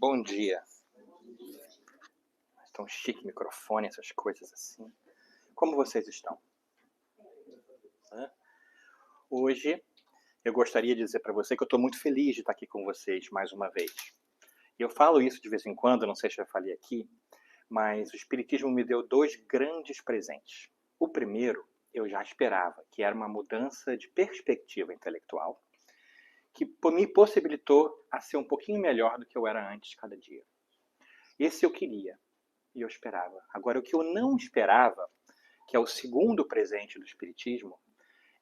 Bom dia. Tão chique microfone, essas coisas assim. Como vocês estão? Hoje eu gostaria de dizer para você que eu estou muito feliz de estar aqui com vocês mais uma vez. Eu falo isso de vez em quando, não sei se eu falei aqui, mas o Espiritismo me deu dois grandes presentes. O primeiro eu já esperava, que era uma mudança de perspectiva intelectual, que me possibilitou a ser um pouquinho melhor do que eu era antes cada dia. Esse eu queria e eu esperava. Agora, o que eu não esperava, que é o segundo presente do Espiritismo,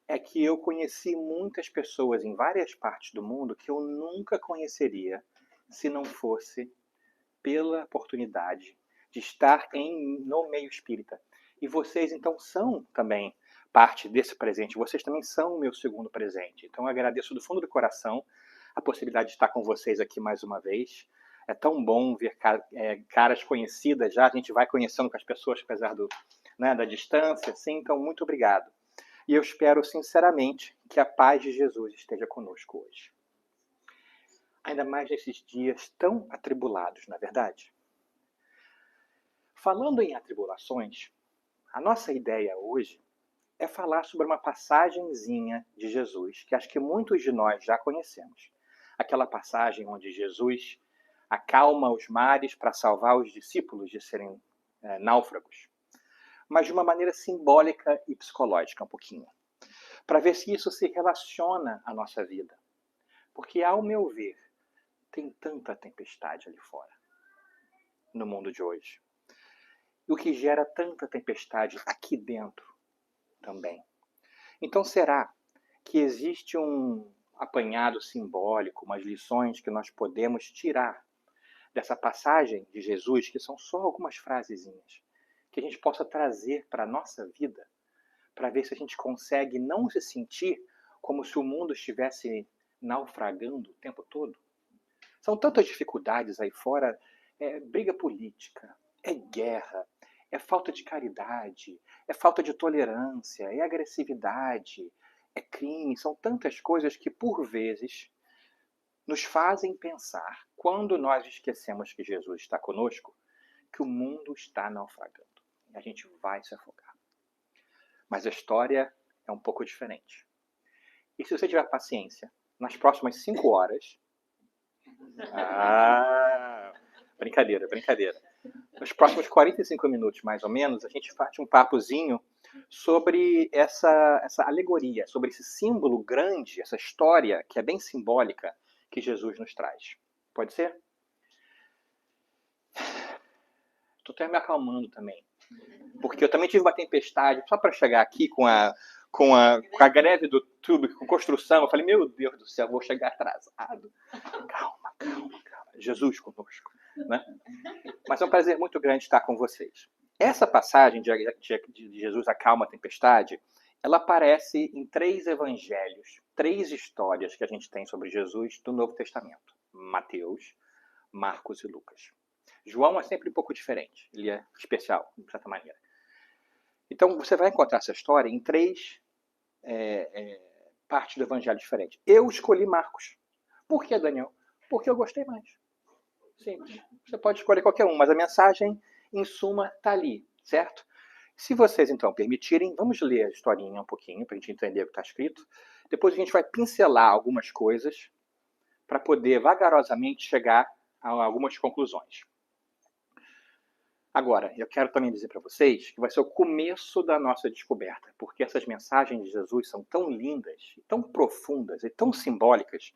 é que eu conheci muitas pessoas em várias partes do mundo que eu nunca conheceria se não fosse pela oportunidade de estar no meio espírita. E vocês, então, são também parte desse presente. Vocês também são o meu segundo presente. Então, eu agradeço do fundo do coração a possibilidade de estar com vocês aqui mais uma vez. É tão bom ver caras conhecidas já. A gente vai conhecendo com as pessoas, apesar da distância. Sim, então, muito obrigado. E eu espero, sinceramente, que a paz de Jesus esteja conosco hoje. Ainda mais nesses dias tão atribulados, não é verdade? Falando em atribulações, a nossa ideia hoje é falar sobre uma passagenzinha de Jesus, que acho que muitos de nós já conhecemos. Aquela passagem onde Jesus acalma os mares para salvar os discípulos de serem náufragos, mas de uma maneira simbólica e psicológica um pouquinho, para ver se isso se relaciona à nossa vida. Porque, ao meu ver, tem tanta tempestade ali fora, no mundo de hoje. O que gera tanta tempestade aqui dentro também. Então, será que existe um apanhado simbólico, umas lições que nós podemos tirar dessa passagem de Jesus, que são só algumas frasezinhas, que a gente possa trazer para a nossa vida, para ver se a gente consegue não se sentir como se o mundo estivesse naufragando o tempo todo? São tantas dificuldades aí fora, briga política, é guerra, é falta de caridade, é falta de tolerância, é agressividade, é crime. São tantas coisas que, por vezes, nos fazem pensar, quando nós esquecemos que Jesus está conosco, que o mundo está naufragando. E a gente vai se afogar. Mas a história é um pouco diferente. E se você tiver paciência, nas próximas 5 horas... Brincadeira. Nos próximos 45 minutos, mais ou menos, a gente faz um papozinho sobre essa alegoria, sobre esse símbolo grande, essa história que é bem simbólica que Jesus nos traz. Pode ser? Estou até me acalmando também. Porque eu também tive uma tempestade, só para chegar aqui com a greve do tubo, com construção. Eu falei, meu Deus do céu, vou chegar atrasado. Calma. Jesus conosco. Né? Mas é um prazer muito grande estar com vocês. Essa passagem de Jesus acalma a tempestade, ela aparece em 3 evangelhos, 3 histórias que a gente tem sobre Jesus do Novo Testamento. Mateus, Marcos e Lucas. João é sempre um pouco diferente, ele é especial, de certa maneira. Então, você vai encontrar essa história em 3 partes do evangelho diferentes. Eu escolhi Marcos. Por que, Daniel? Porque eu gostei mais. Simples. Você pode escolher qualquer um, mas a mensagem, em suma, está ali, certo? Se vocês, então, permitirem, vamos ler a historinha um pouquinho, para a gente entender o que está escrito. Depois a gente vai pincelar algumas coisas para poder, vagarosamente, chegar a algumas conclusões. Agora, eu quero também dizer para vocês que vai ser o começo da nossa descoberta, porque essas mensagens de Jesus são tão lindas, tão profundas e tão simbólicas,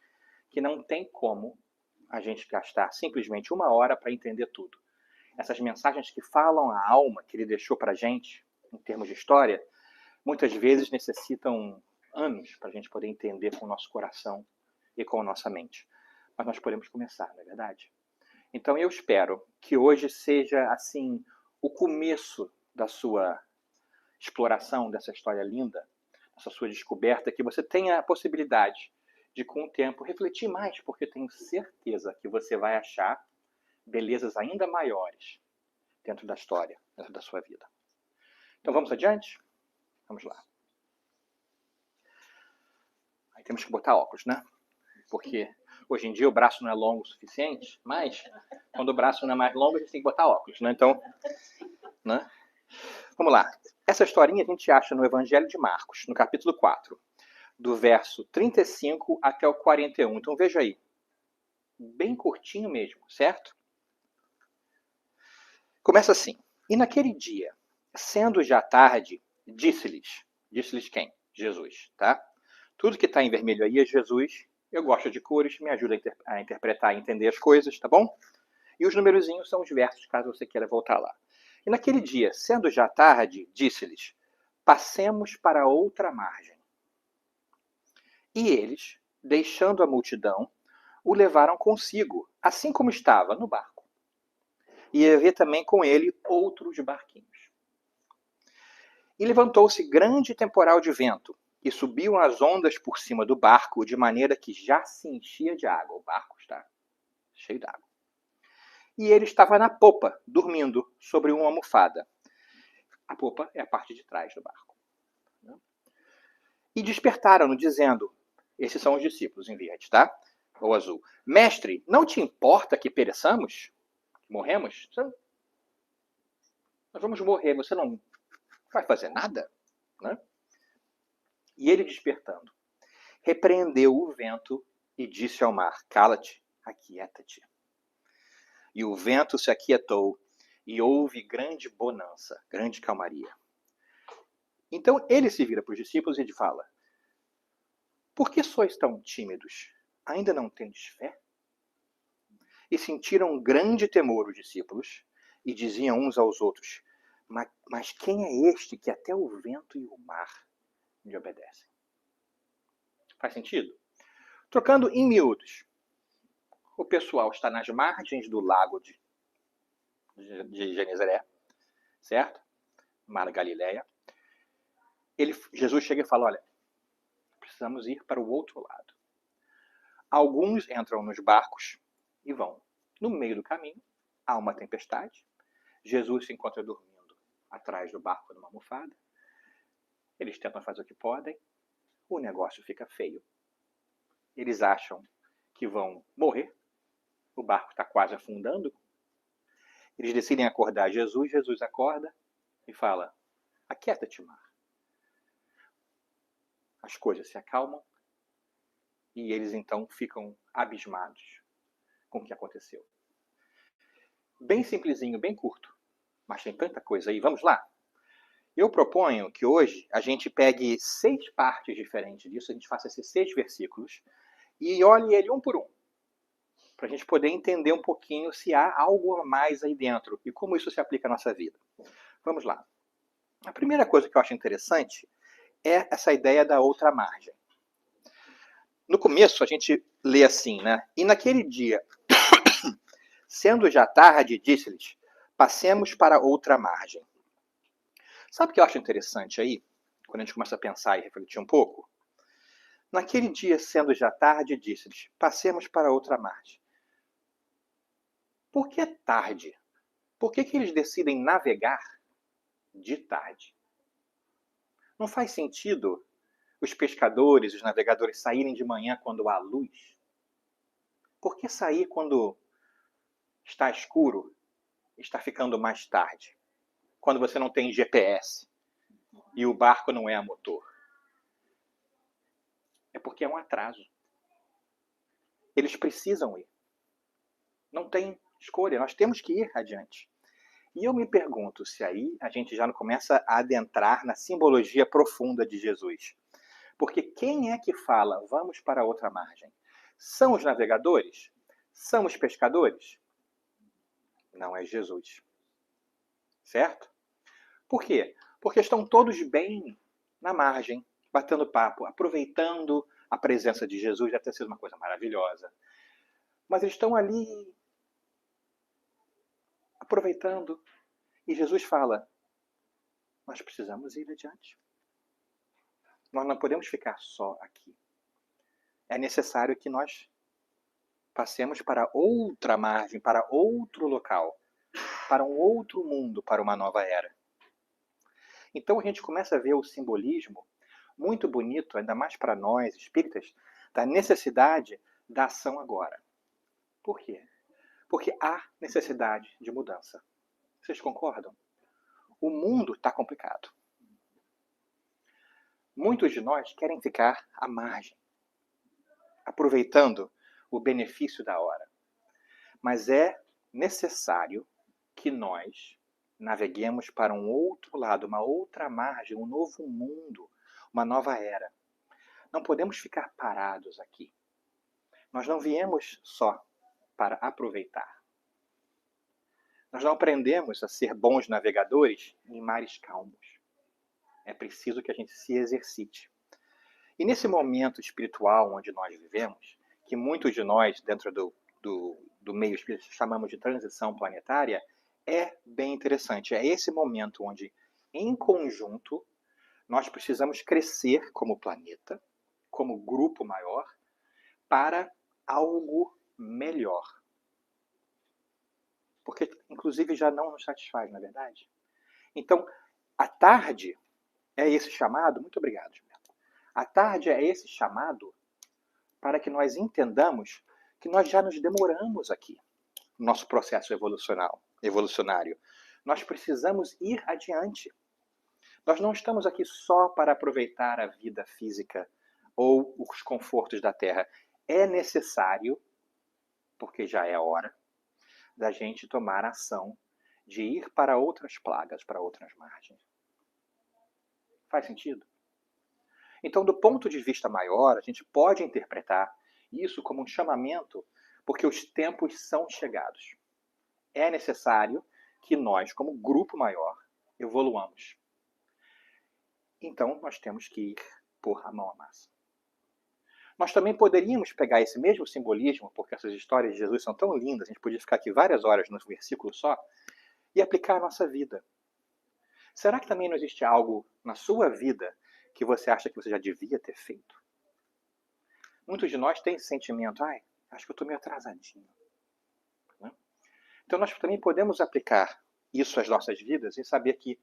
que não tem como a gente gastar simplesmente 1 hora para entender tudo. Essas mensagens que falam a alma que ele deixou para a gente, em termos de história, muitas vezes necessitam anos para a gente poder entender com o nosso coração e com a nossa mente. Mas nós podemos começar, não é verdade? Então eu espero que hoje seja, assim, o começo da sua exploração dessa história linda, dessa sua descoberta, que você tenha a possibilidade de, com o tempo, refletir mais, porque tenho certeza que você vai achar belezas ainda maiores dentro da história, dentro da sua vida. Então vamos adiante? Vamos lá. Aí temos que botar óculos, né? Porque Hoje em dia o braço não é longo o suficiente, mas quando o braço não é mais longo, a gente tem que botar óculos, né? Então, né? Vamos lá. Essa historinha a gente acha no Evangelho de Marcos, no capítulo 4, do verso 35 até o 41. Então veja aí. Bem curtinho mesmo, certo? Começa assim. E naquele dia, sendo já tarde, disse-lhes. Disse-lhes quem? Jesus, tá? Tudo que está em vermelho aí é Jesus. Eu gosto de cores, me ajuda a interpretar e entender as coisas, tá bom? E os numerozinhos são os versos, caso você queira voltar lá. E naquele dia, sendo já tarde, disse-lhes: passemos para outra margem. E eles, deixando a multidão, o levaram consigo, assim como estava, no barco. E havia também com ele outros barquinhos. E levantou-se grande temporal de vento, e subiam as ondas por cima do barco, de maneira que já se enchia de água. O barco está cheio de água. E ele estava na popa, dormindo, sobre uma almofada. A popa é a parte de trás do barco. E despertaram-no, dizendo, esses são os discípulos em verde, tá? O azul. Mestre, não te importa que pereçamos? Morremos? Nós vamos morrer, você não vai fazer nada? Né? E ele despertando, repreendeu o vento e disse ao mar, cala-te, aquieta-te. E o vento se aquietou e houve grande bonança, grande calmaria. Então ele se vira para os discípulos e ele fala, por que sois tão tímidos? Ainda não tendes fé? E sentiram grande temor os discípulos e diziam uns aos outros, mas quem é este que até o vento e o mar lhe obedecem? Faz sentido? Trocando em miúdos, o pessoal está nas margens do lago de Genezaré, certo? Mar da Galileia. Jesus chega e fala, olha, precisamos ir para o outro lado. Alguns entram nos barcos e vão. No meio do caminho, há uma tempestade. Jesus se encontra dormindo atrás do barco numa almofada. Eles tentam fazer o que podem. O negócio fica feio. Eles acham que vão morrer. O barco está quase afundando. Eles decidem acordar Jesus. Jesus acorda e fala, aquieta-te, mar. As coisas se acalmam e eles então ficam abismados com o que aconteceu. Bem simplesinho, bem curto, mas tem tanta coisa aí. Vamos lá? Eu proponho que hoje a gente pegue 6 partes diferentes disso, a gente faça esses 6 versículos e olhe ele um por um, para a gente poder entender um pouquinho se há algo a mais aí dentro e como isso se aplica à nossa vida. Vamos lá. A primeira coisa que eu acho interessante é essa ideia da outra margem. No começo a gente lê assim, né? E naquele dia, sendo já tarde, disse-lhes, passemos para outra margem. Sabe o que eu acho interessante aí? Quando a gente começa a pensar e refletir um pouco? Naquele dia, sendo já tarde, disse-lhes, passemos para outra margem. Por que é tarde? Por que eles decidem navegar de tarde? Não faz sentido os pescadores, os navegadores saírem de manhã quando há luz? Por que sair quando está escuro, está ficando mais tarde? Quando você não tem GPS e o barco não é a motor? É porque é um atraso. Eles precisam ir. Não tem escolha, nós temos que ir adiante. E eu me pergunto se aí a gente já não começa a adentrar na simbologia profunda de Jesus. Porque quem é que fala, vamos para outra margem? São os navegadores? São os pescadores? Não é Jesus. Certo? Por quê? Porque estão todos bem na margem, batendo papo, aproveitando a presença de Jesus, deve ter sido uma coisa maravilhosa. Mas eles estão ali aproveitando. E Jesus fala, nós precisamos ir adiante. Nós não podemos ficar só aqui. É necessário que nós passemos para outra margem, para outro local, para um outro mundo, para uma nova era. Então a gente começa a ver o simbolismo muito bonito, ainda mais para nós, espíritas, da necessidade da ação agora. Por quê? Porque há necessidade de mudança. Vocês concordam? O mundo está complicado. Muitos de nós querem ficar à margem, aproveitando o benefício da hora. Mas é necessário que nós naveguemos para um outro lado, uma outra margem, um novo mundo, uma nova era. Não podemos ficar parados aqui. Nós não viemos só para aproveitar. Nós não aprendemos a ser bons navegadores em mares calmos. É preciso que a gente se exercite. E nesse momento espiritual onde nós vivemos, que muitos de nós, dentro do meio espírita, chamamos de transição planetária, é bem interessante. É esse momento onde, em conjunto, nós precisamos crescer como planeta, como grupo maior, para algo melhor. Porque, inclusive, já não nos satisfaz, não é verdade? Então, a tarde é esse chamado. Muito obrigado, Gilberto. A tarde é esse chamado para que nós entendamos que nós já nos demoramos aqui no nosso processo evolucionário. Nós precisamos ir adiante. Nós não estamos aqui só para aproveitar a vida física ou os confortos da Terra. É necessário, porque já é hora, da gente tomar ação de ir para outras plagas, para outras margens. Faz sentido? Então, do ponto de vista maior, a gente pode interpretar isso como um chamamento, porque os tempos são chegados. É necessário que nós, como grupo maior, evoluamos. Então, nós temos que ir pôr a mão à massa. Nós também poderíamos pegar esse mesmo simbolismo, porque essas histórias de Jesus são tão lindas, a gente podia ficar aqui várias horas num versículo só, e aplicar à nossa vida. Será que também não existe algo na sua vida que você acha que você já devia ter feito? Muitos de nós têm esse sentimento, acho que eu estou meio atrasadinho. Então nós também podemos aplicar isso às nossas vidas e saber que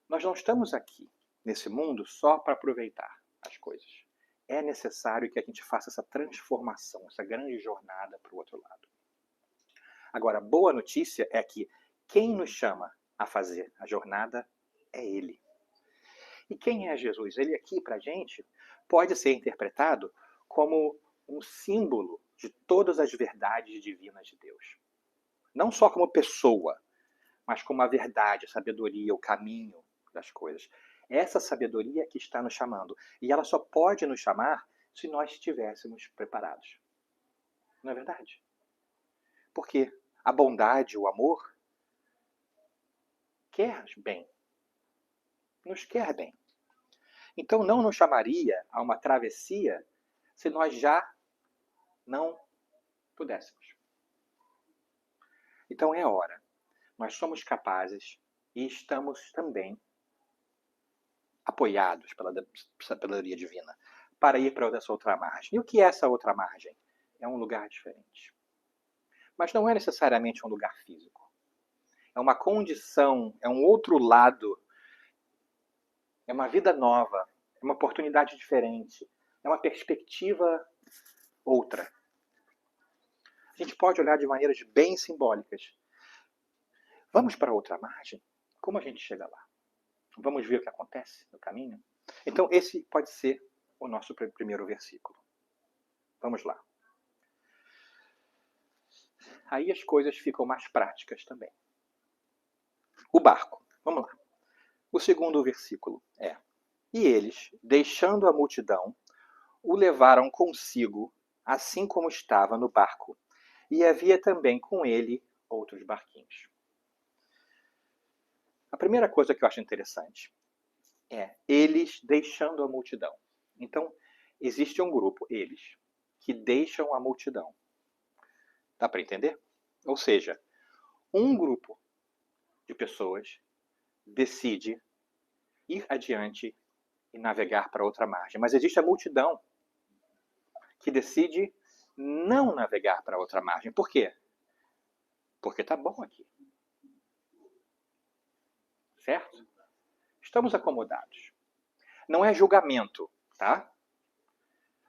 nós não estamos aqui nesse mundo só para aproveitar as coisas. É necessário que a gente faça essa transformação, essa grande jornada para o outro lado. Agora, a boa notícia é que quem nos chama a fazer a jornada é Ele. E quem é Jesus? Ele aqui para a gente pode ser interpretado como um símbolo de todas as verdades divinas de Deus. Não só como pessoa, mas como a verdade, a sabedoria, o caminho das coisas. Essa sabedoria que está nos chamando. E ela só pode nos chamar se nós estivéssemos preparados. Não é verdade? Porque a bondade, o amor, quer bem. Nos quer bem. Então não nos chamaria a uma travessia se nós já não pudéssemos. Então é hora. Nós somos capazes e estamos também apoiados pela sabedoria divina para ir para essa outra margem. E o que é essa outra margem? É um lugar diferente. Mas não é necessariamente um lugar físico. É uma condição, é um outro lado, é uma vida nova, é uma oportunidade diferente, é uma perspectiva outra. A gente pode olhar de maneiras bem simbólicas. Vamos para outra margem? Como a gente chega lá? Vamos ver o que acontece no caminho? Então, esse pode ser o nosso primeiro versículo. Vamos lá. Aí as coisas ficam mais práticas também. O barco. Vamos lá. O segundo versículo é: E eles, deixando a multidão, o levaram consigo, assim como estava no barco. E havia também com ele outros barquinhos. A primeira coisa que eu acho interessante é eles deixando a multidão. Então, existe um grupo, eles, que deixam a multidão. Dá para entender? Ou seja, um grupo de pessoas decide ir adiante e navegar para outra margem. Mas existe a multidão que decide não navegar para outra margem. Por quê? Porque está bom aqui. Certo? Estamos acomodados. Não é julgamento, tá?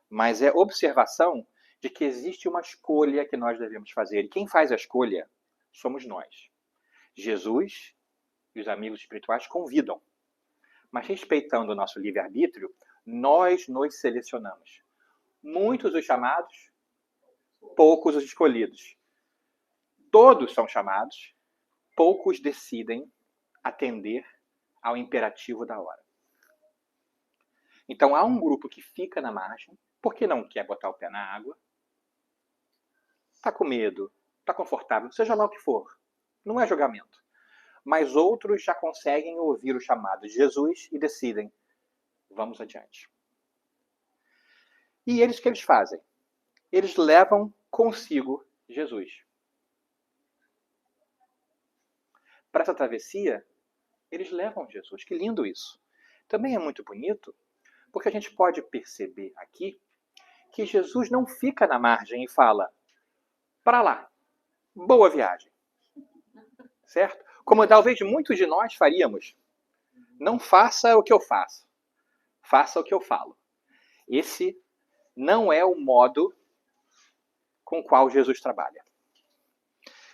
Mas é observação de que existe uma escolha que nós devemos fazer. E quem faz a escolha somos nós. Jesus e os amigos espirituais convidam. Mas respeitando o nosso livre-arbítrio, nós nos selecionamos. Muitos os chamados, poucos os escolhidos. Todos são chamados, poucos decidem atender ao imperativo da hora. Então há um grupo que fica na margem, porque não quer botar o pé na água, está com medo, está confortável, seja lá o que for. Não é julgamento. Mas outros já conseguem ouvir o chamado de Jesus e decidem, vamos adiante. E eles, o que eles fazem? Eles levam consigo Jesus. Para essa travessia, eles levam Jesus. Que lindo isso. Também é muito bonito, porque a gente pode perceber aqui que Jesus não fica na margem e fala, para lá, boa viagem. Certo? Como talvez muitos de nós faríamos. Não faça o que eu faço. Faça o que eu falo. Esse não é o modo com o qual Jesus trabalha.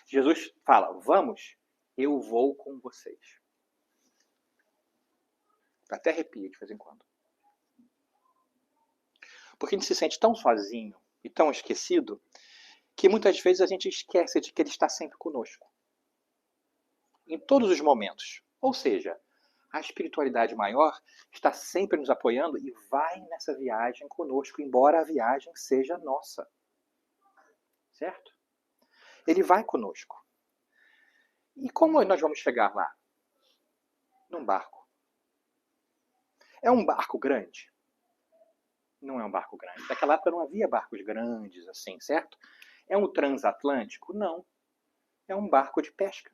Jesus fala, vamos, eu vou com vocês. Até arrepia de vez em quando. Porque a gente se sente tão sozinho e tão esquecido que muitas vezes a gente esquece de que Ele está sempre conosco. Em todos os momentos. Ou seja, a espiritualidade maior está sempre nos apoiando e vai nessa viagem conosco, embora a viagem seja nossa. Certo? Ele vai conosco. E como nós vamos chegar lá? Num barco. É um barco grande? Não é um barco grande. Naquela época não havia barcos grandes assim, certo? É um transatlântico? Não. É um barco de pesca.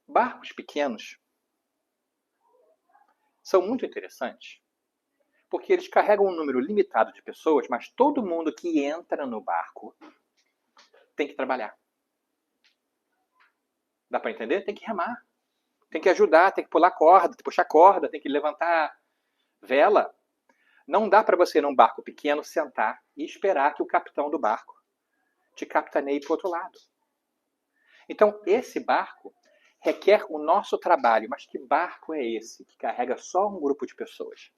Barcos pequenos são muito interessantes, porque eles carregam um número limitado de pessoas, mas todo mundo que entra no barco tem que trabalhar. Dá para entender? Tem que remar. Tem que ajudar, tem que pular corda, tem que puxar corda, tem que levantar vela. Não dá para você, num barco pequeno, sentar e esperar que o capitão do barco te capitaneie para o outro lado. Então, esse barco requer o nosso trabalho. Mas que barco é esse que carrega só um grupo de pessoas?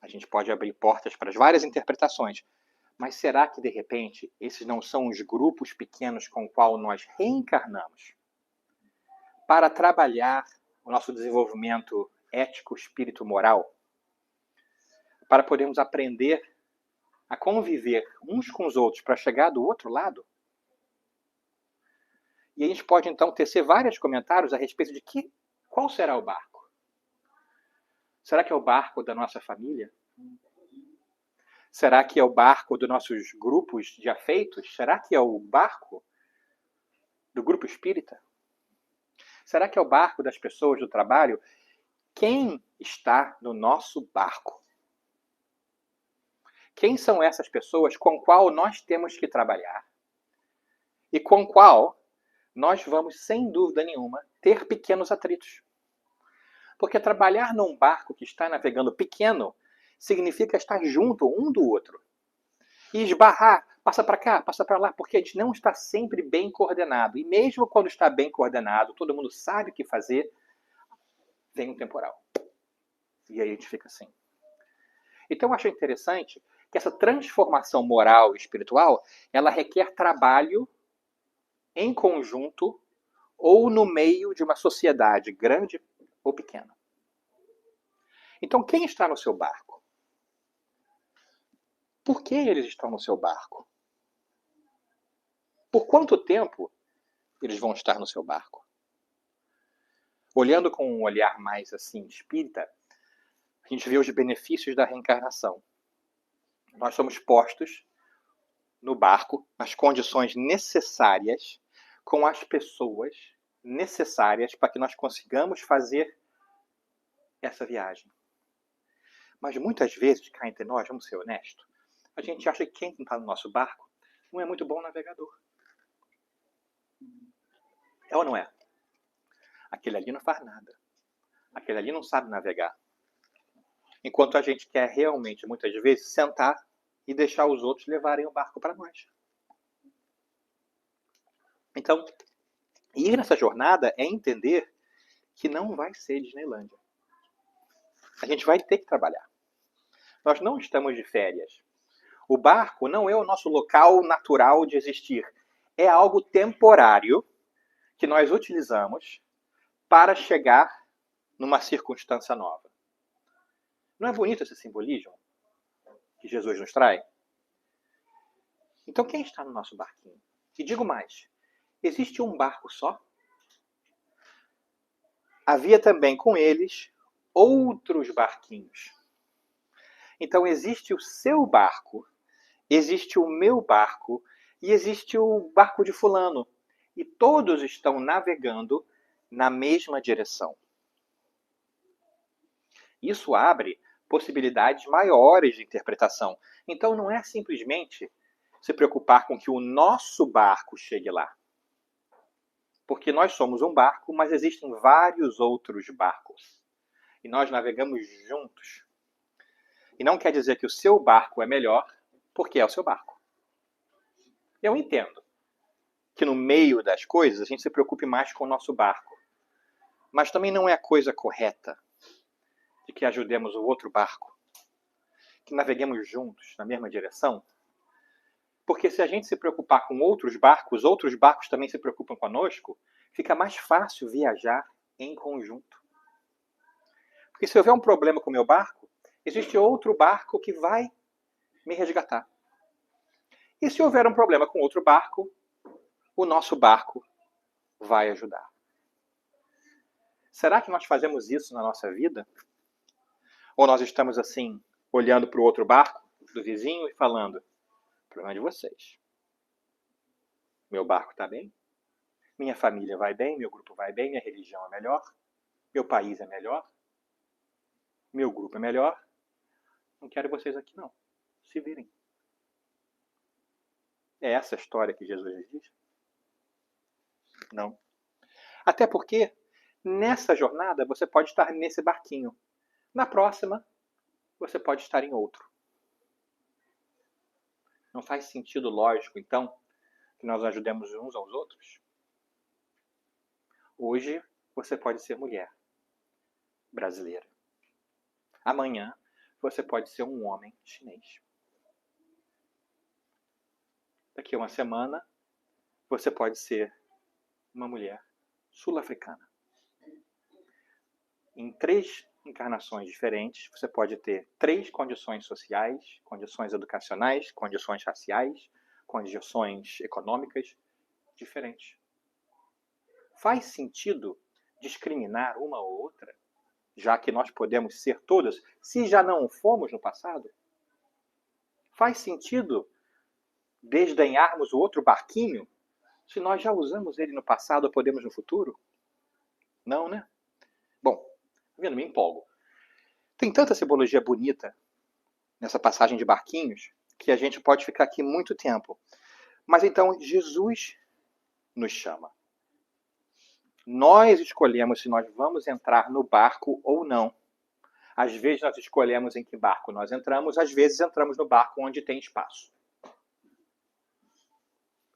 A gente pode abrir portas para as várias interpretações. Mas será que, de repente, esses não são os grupos pequenos com os quais nós reencarnamos para trabalhar o nosso desenvolvimento ético, espírito, moral? Para podermos aprender a conviver uns com os outros para chegar do outro lado? E a gente pode, então, tecer vários comentários a respeito de qual será o barco. Será que é o barco da nossa família? Será que é o barco dos nossos grupos de afeitos? Será que é o barco do grupo espírita? Será que é o barco das pessoas do trabalho? Quem está no nosso barco? Quem são essas pessoas com qual nós temos que trabalhar? E com qual nós vamos, sem dúvida nenhuma, ter pequenos atritos. Porque trabalhar num barco que está navegando pequeno significa estar junto um do outro. E esbarrar, passa para cá, passa para lá, porque a gente não está sempre bem coordenado. E mesmo quando está bem coordenado, todo mundo sabe o que fazer, vem um temporal. E aí a gente fica assim. Então eu acho interessante que essa transformação moral e espiritual, ela requer trabalho em conjunto ou no meio de uma sociedade grande ou pequena. Então, quem está no seu barco? Por que eles estão no seu barco? Por quanto tempo eles vão estar no seu barco? Olhando com um olhar mais assim espírita, a gente vê os benefícios da reencarnação. Nós somos postos no barco, nas condições necessárias, com as pessoas necessárias para que nós consigamos fazer essa viagem. Mas muitas vezes, cá entre nós, vamos ser honestos, a gente acha que quem está no nosso barco não é muito bom navegador. É ou não é? Aquele ali não faz nada. Aquele ali não sabe navegar. Enquanto a gente quer realmente, muitas vezes, sentar e deixar os outros levarem o barco para nós. Então, ir nessa jornada é entender que não vai ser Disneylândia. A gente vai ter que trabalhar. Nós não estamos de férias. O barco não é o nosso local natural de existir. É algo temporário que nós utilizamos para chegar numa circunstância nova. Não é bonito esse simbolismo que Jesus nos traz? Então, quem está no nosso barquinho? E digo mais, existe um barco só? Havia também com eles outros barquinhos. Então, existe o seu barco, existe o meu barco e existe o barco de fulano. E todos estão navegando na mesma direção. Isso abre possibilidades maiores de interpretação. Então, não é simplesmente se preocupar com que o nosso barco chegue lá. Porque nós somos um barco, mas existem vários outros barcos. E nós navegamos juntos. E não quer dizer que o seu barco é melhor, porque é o seu barco. Eu entendo que no meio das coisas a gente se preocupe mais com o nosso barco. Mas também não é a coisa correta de que ajudemos o outro barco, que naveguemos juntos na mesma direção. Porque se a gente se preocupar com outros barcos também se preocupam conosco, fica mais fácil viajar em conjunto. Porque se houver um problema com o meu barco, existe outro barco que vai me resgatar. E se houver um problema com outro barco, o nosso barco vai ajudar. Será que nós fazemos isso na nossa vida? Ou nós estamos assim, olhando para o outro barco do vizinho e falando: problema de vocês. Meu barco está bem, minha família vai bem, meu grupo vai bem, minha religião é melhor, meu país é melhor, meu grupo é melhor. Não quero vocês aqui não. Se virem. É essa a história que Jesus diz? Não. Até porque nessa jornada você pode estar nesse barquinho. Na próxima, você pode estar em outro. Não faz sentido lógico, então, que nós ajudemos uns aos outros? Hoje, você pode ser mulher brasileira. Amanhã, você pode ser um homem chinês. Daqui a uma semana, você pode ser uma mulher sul-africana. Em 3 encarnações diferentes, você pode ter 3 condições sociais, condições educacionais, condições raciais, condições econômicas diferentes. Faz sentido discriminar uma ou outra, já que nós podemos ser todas, se já não fomos no passado? Faz sentido desdenharmos o outro barquinho, se nós já usamos ele no passado ou podemos no futuro? Não, né? Bom, vendo, me empolgo. Tem tanta simbologia bonita nessa passagem de barquinhos que a gente pode ficar aqui muito tempo. Mas então Jesus nos chama. Nós escolhemos se nós vamos entrar no barco ou não. Às vezes nós escolhemos em que barco nós entramos, às vezes entramos no barco onde tem espaço.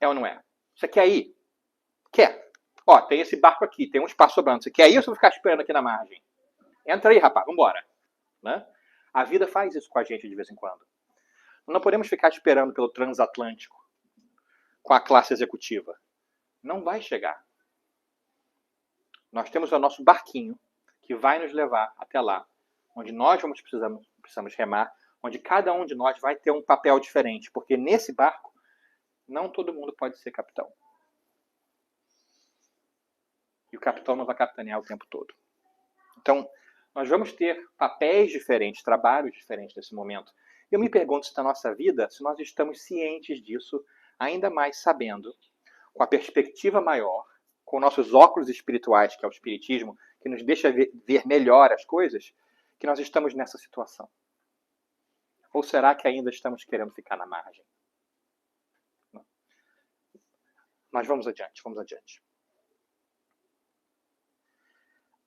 É ou não é? Você quer ir? Quer. Ó, tem esse barco aqui, tem um espaço sobrando. Você quer ir ou você vai ficar esperando aqui na margem? Entra aí, rapaz, vambora. Né? A vida faz isso com a gente de vez em quando. Não podemos ficar esperando pelo transatlântico com a classe executiva. Não vai chegar. Nós temos o nosso barquinho que vai nos levar até lá, onde nós precisamos remar, onde cada um de nós vai ter um papel diferente, porque nesse barco não todo mundo pode ser capitão. E o capitão não vai capitanear o tempo todo. Então, nós vamos ter papéis diferentes, trabalhos diferentes nesse momento. Eu me pergunto se na nossa vida, se nós estamos cientes disso, ainda mais sabendo, com a perspectiva maior, com nossos óculos espirituais, que é o espiritismo, que nos deixa ver melhor as coisas, que nós estamos nessa situação. Ou será que ainda estamos querendo ficar na margem? Mas vamos adiante, vamos adiante.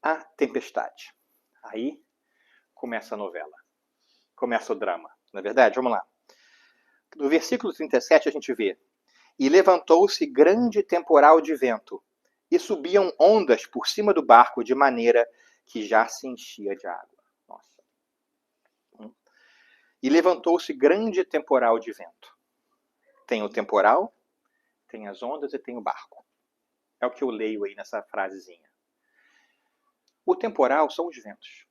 A tempestade. Aí começa a novela. Começa o drama. Não é verdade? Vamos lá. No versículo 37 a gente vê: E levantou-se grande temporal de vento, e subiam ondas por cima do barco, de maneira que já se enchia de água. Nossa. E levantou-se grande temporal de vento. Tem o temporal, tem as ondas e tem o barco. É o que eu leio aí nessa frasezinha. O temporal são os ventos.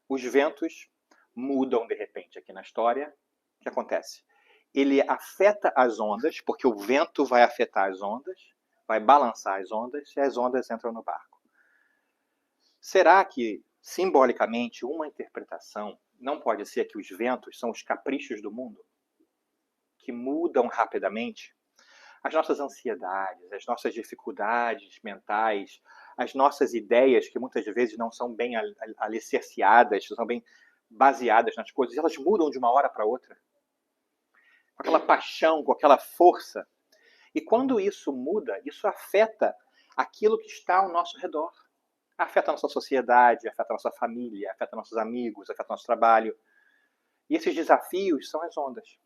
Os ventos mudam de repente aqui na história. O que acontece? Ele afeta as ondas, porque o vento vai afetar as ondas, vai balançar as ondas e as ondas entram no barco. Será que, simbolicamente, uma interpretação não pode ser que os ventos são os caprichos do mundo, que mudam rapidamente? As nossas ansiedades, as nossas dificuldades mentais, as nossas ideias, que muitas vezes não são bem alicerciadas, são bem baseadas nas coisas, elas mudam de uma hora para outra. Com aquela paixão, com aquela força. E quando isso muda, isso afeta aquilo que está ao nosso redor. Afeta a nossa sociedade, afeta a nossa família, afeta nossos amigos, afeta o nosso trabalho. E esses desafios são as ondas.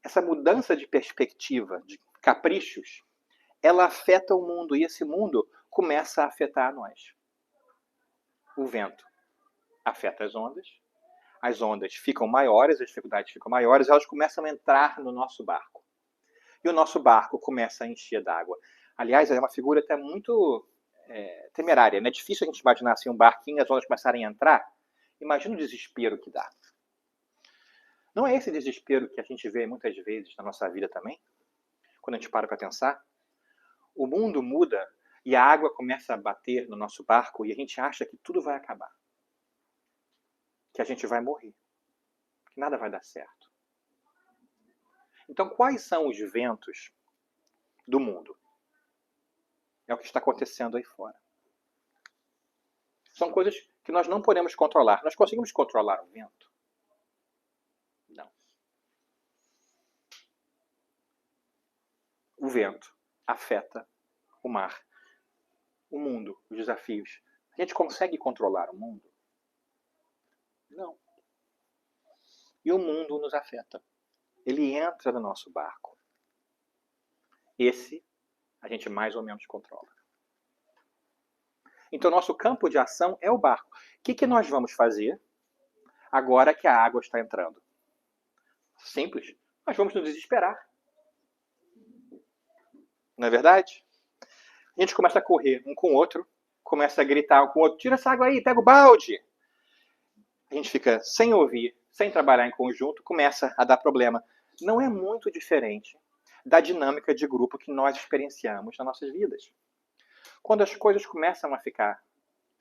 Essa mudança de perspectiva, de caprichos, ela afeta o mundo e esse mundo começa a afetar nós. O vento afeta as ondas ficam maiores, as dificuldades ficam maiores, elas começam a entrar no nosso barco. E o nosso barco começa a encher d'água. Aliás, é uma figura até muito temerária, né? É difícil a gente imaginar assim, um barquinho, as ondas começarem a entrar. Imagina o desespero que dá. Não é esse desespero que a gente vê muitas vezes na nossa vida também? Quando a gente para pensar, o mundo muda e a água começa a bater no nosso barco e a gente acha que tudo vai acabar. Que a gente vai morrer. Que nada vai dar certo. Então, quais são os ventos do mundo? É o que está acontecendo aí fora. São coisas que nós não podemos controlar. Nós conseguimos controlar o vento? Não. O vento afeta o mar, o mundo, os desafios. A gente consegue controlar o mundo? Não. E o mundo nos afeta. Ele entra no nosso barco. Esse a gente mais ou menos controla. Então, nosso campo de ação é o barco. O que nós vamos fazer agora que a água está entrando? Simples. Nós vamos nos desesperar. Não é verdade? A gente começa a correr um com o outro, começa a gritar um com o outro, tira essa água aí, pega o balde. A gente fica sem ouvir, sem trabalhar em conjunto, começa a dar problema. Não é muito diferente da dinâmica de grupo que nós experienciamos nas nossas vidas. Quando as coisas começam a ficar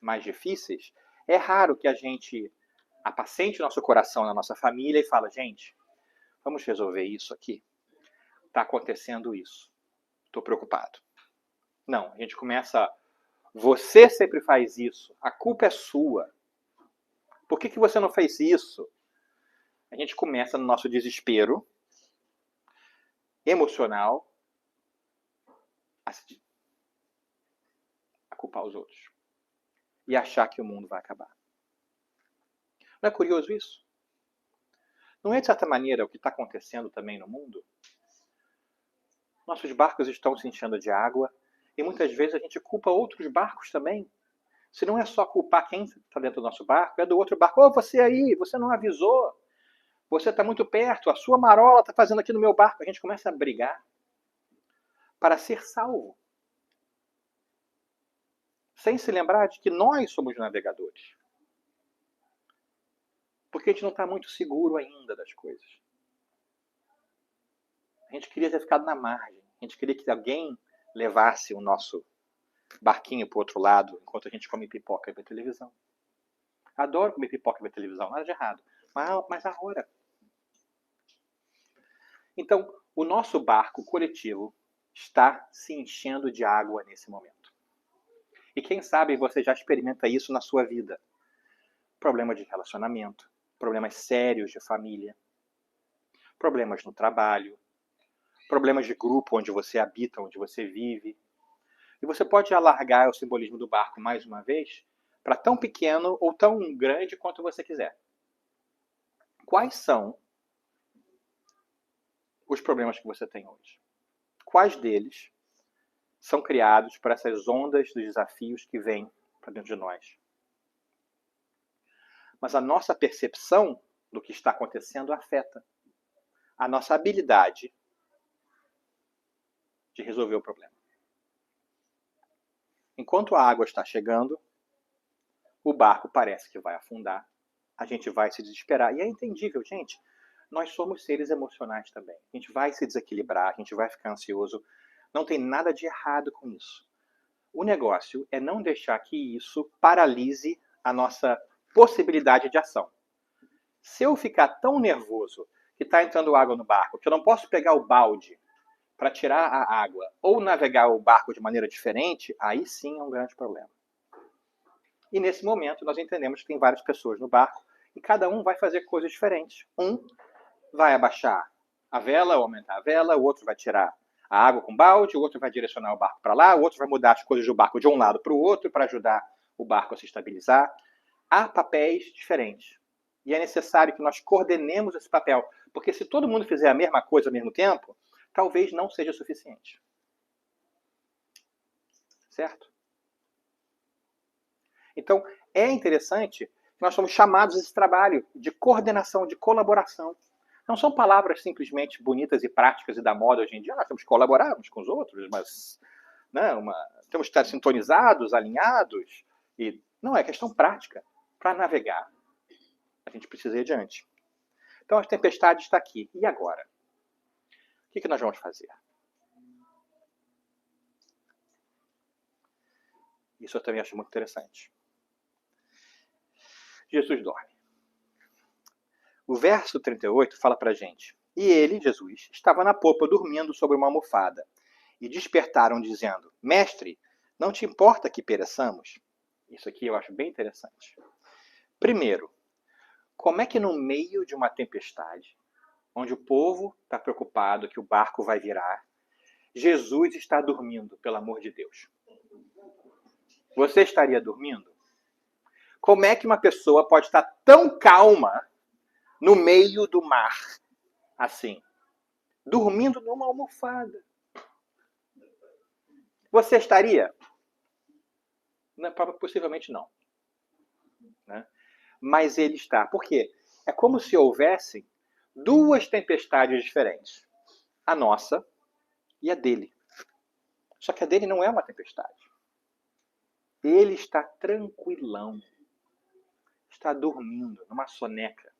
mais difíceis, é raro que a gente apacente nosso coração na nossa família e fala, gente, vamos resolver isso aqui. Está acontecendo isso. Estou preocupado. Não, a gente começa, você sempre faz isso, a culpa é sua. Por que você não fez isso? A gente começa no nosso desespero emocional a culpar os outros. E achar que o mundo vai acabar. Não é curioso isso? Não é, de certa maneira, o que está acontecendo também no mundo? Nossos barcos estão se enchendo de água e muitas vezes a gente culpa outros barcos também. Se não é só culpar quem está dentro do nosso barco, é do outro barco. Ô, você aí, você não avisou. Você está muito perto, a sua marola está fazendo aqui no meu barco. A gente começa a brigar para ser salvo. Sem se lembrar de que nós somos navegadores. Porque a gente não está muito seguro ainda das coisas. A gente queria ter ficado na margem. A gente queria que alguém levasse o nosso barquinho para o outro lado, enquanto a gente come pipoca e vê televisão. Adoro comer pipoca e ver televisão, nada de errado. Mas a hora. Então, o nosso barco coletivo está se enchendo de água nesse momento. E quem sabe você já experimenta isso na sua vida. Problemas de relacionamento, problemas sérios de família, problemas no trabalho, problemas de grupo onde você habita, onde você vive. E você pode alargar o simbolismo do barco mais uma vez para tão pequeno ou tão grande quanto você quiser. Quais são os problemas que você tem hoje? Quais deles são criados por essas ondas dos desafios que vêm para dentro de nós? Mas a nossa percepção do que está acontecendo afeta a nossa habilidade de resolver o problema. Enquanto a água está chegando, o barco parece que vai afundar, a gente vai se desesperar. E é entendível, gente. Nós somos seres emocionais também. A gente vai se desequilibrar, a gente vai ficar ansioso. Não tem nada de errado com isso. O negócio é não deixar que isso paralise a nossa possibilidade de ação. Se eu ficar tão nervoso que está entrando água no barco, que eu não posso pegar o balde para tirar a água ou navegar o barco de maneira diferente, aí sim é um grande problema. E nesse momento nós entendemos que tem várias pessoas no barco e cada um vai fazer coisas diferentes. Um vai abaixar a vela ou aumentar a vela, o outro vai tirar a água com balde, o outro vai direcionar o barco para lá, o outro vai mudar as coisas do barco de um lado para o outro para ajudar o barco a se estabilizar. Há papéis diferentes. E é necessário que nós coordenemos esse papel, porque se todo mundo fizer a mesma coisa ao mesmo tempo, talvez não seja suficiente. Certo? Então, é interessante que nós somos chamados a esse trabalho de coordenação, de colaboração. Não são palavras simplesmente bonitas e práticas e da moda hoje em dia. Nós temos que colaborar uns com os outros, mas temos que estar sintonizados, alinhados. E não, é questão prática. Para navegar, a gente precisa ir adiante. Então, a tempestade está aqui. E agora? O que nós vamos fazer? Isso eu também acho muito interessante. Jesus dorme. O verso 38 fala para a gente: E ele, Jesus, estava na popa dormindo sobre uma almofada. E despertaram dizendo: Mestre, não te importa que pereçamos? Isso aqui eu acho bem interessante. Primeiro, como é que no meio de uma tempestade, onde o povo está preocupado que o barco vai virar, Jesus está dormindo, pelo amor de Deus? Você estaria dormindo? Como é que uma pessoa pode estar tão calma no meio do mar, assim, dormindo numa almofada? Você estaria? Possivelmente não. Né? Mas ele está. Por quê? É como se houvessem duas tempestades diferentes. A nossa e a dele. Só que a dele não é uma tempestade. Ele está tranquilão. Está dormindo numa soneca,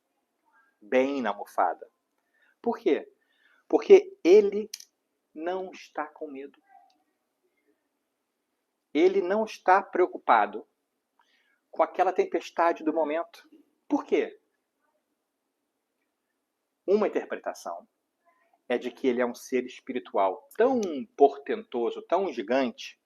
bem na almofada. Por quê? Porque ele não está com medo. Ele não está preocupado com aquela tempestade do momento. Por quê? Uma interpretação é de que ele é um ser espiritual tão portentoso, tão gigante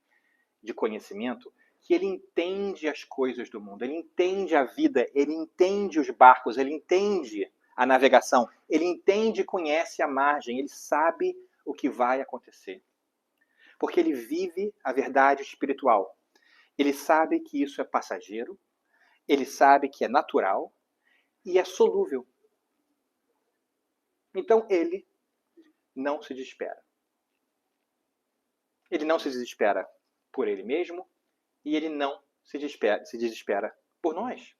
de conhecimento, que ele entende as coisas do mundo, ele entende a vida, ele entende os barcos, ele entende a navegação, ele entende e conhece a margem, ele sabe o que vai acontecer. Porque ele vive a verdade espiritual. Ele sabe que isso é passageiro, ele sabe que é natural e é solúvel. Então ele não se desespera. Ele não se desespera por ele mesmo e ele não se desespera por nós.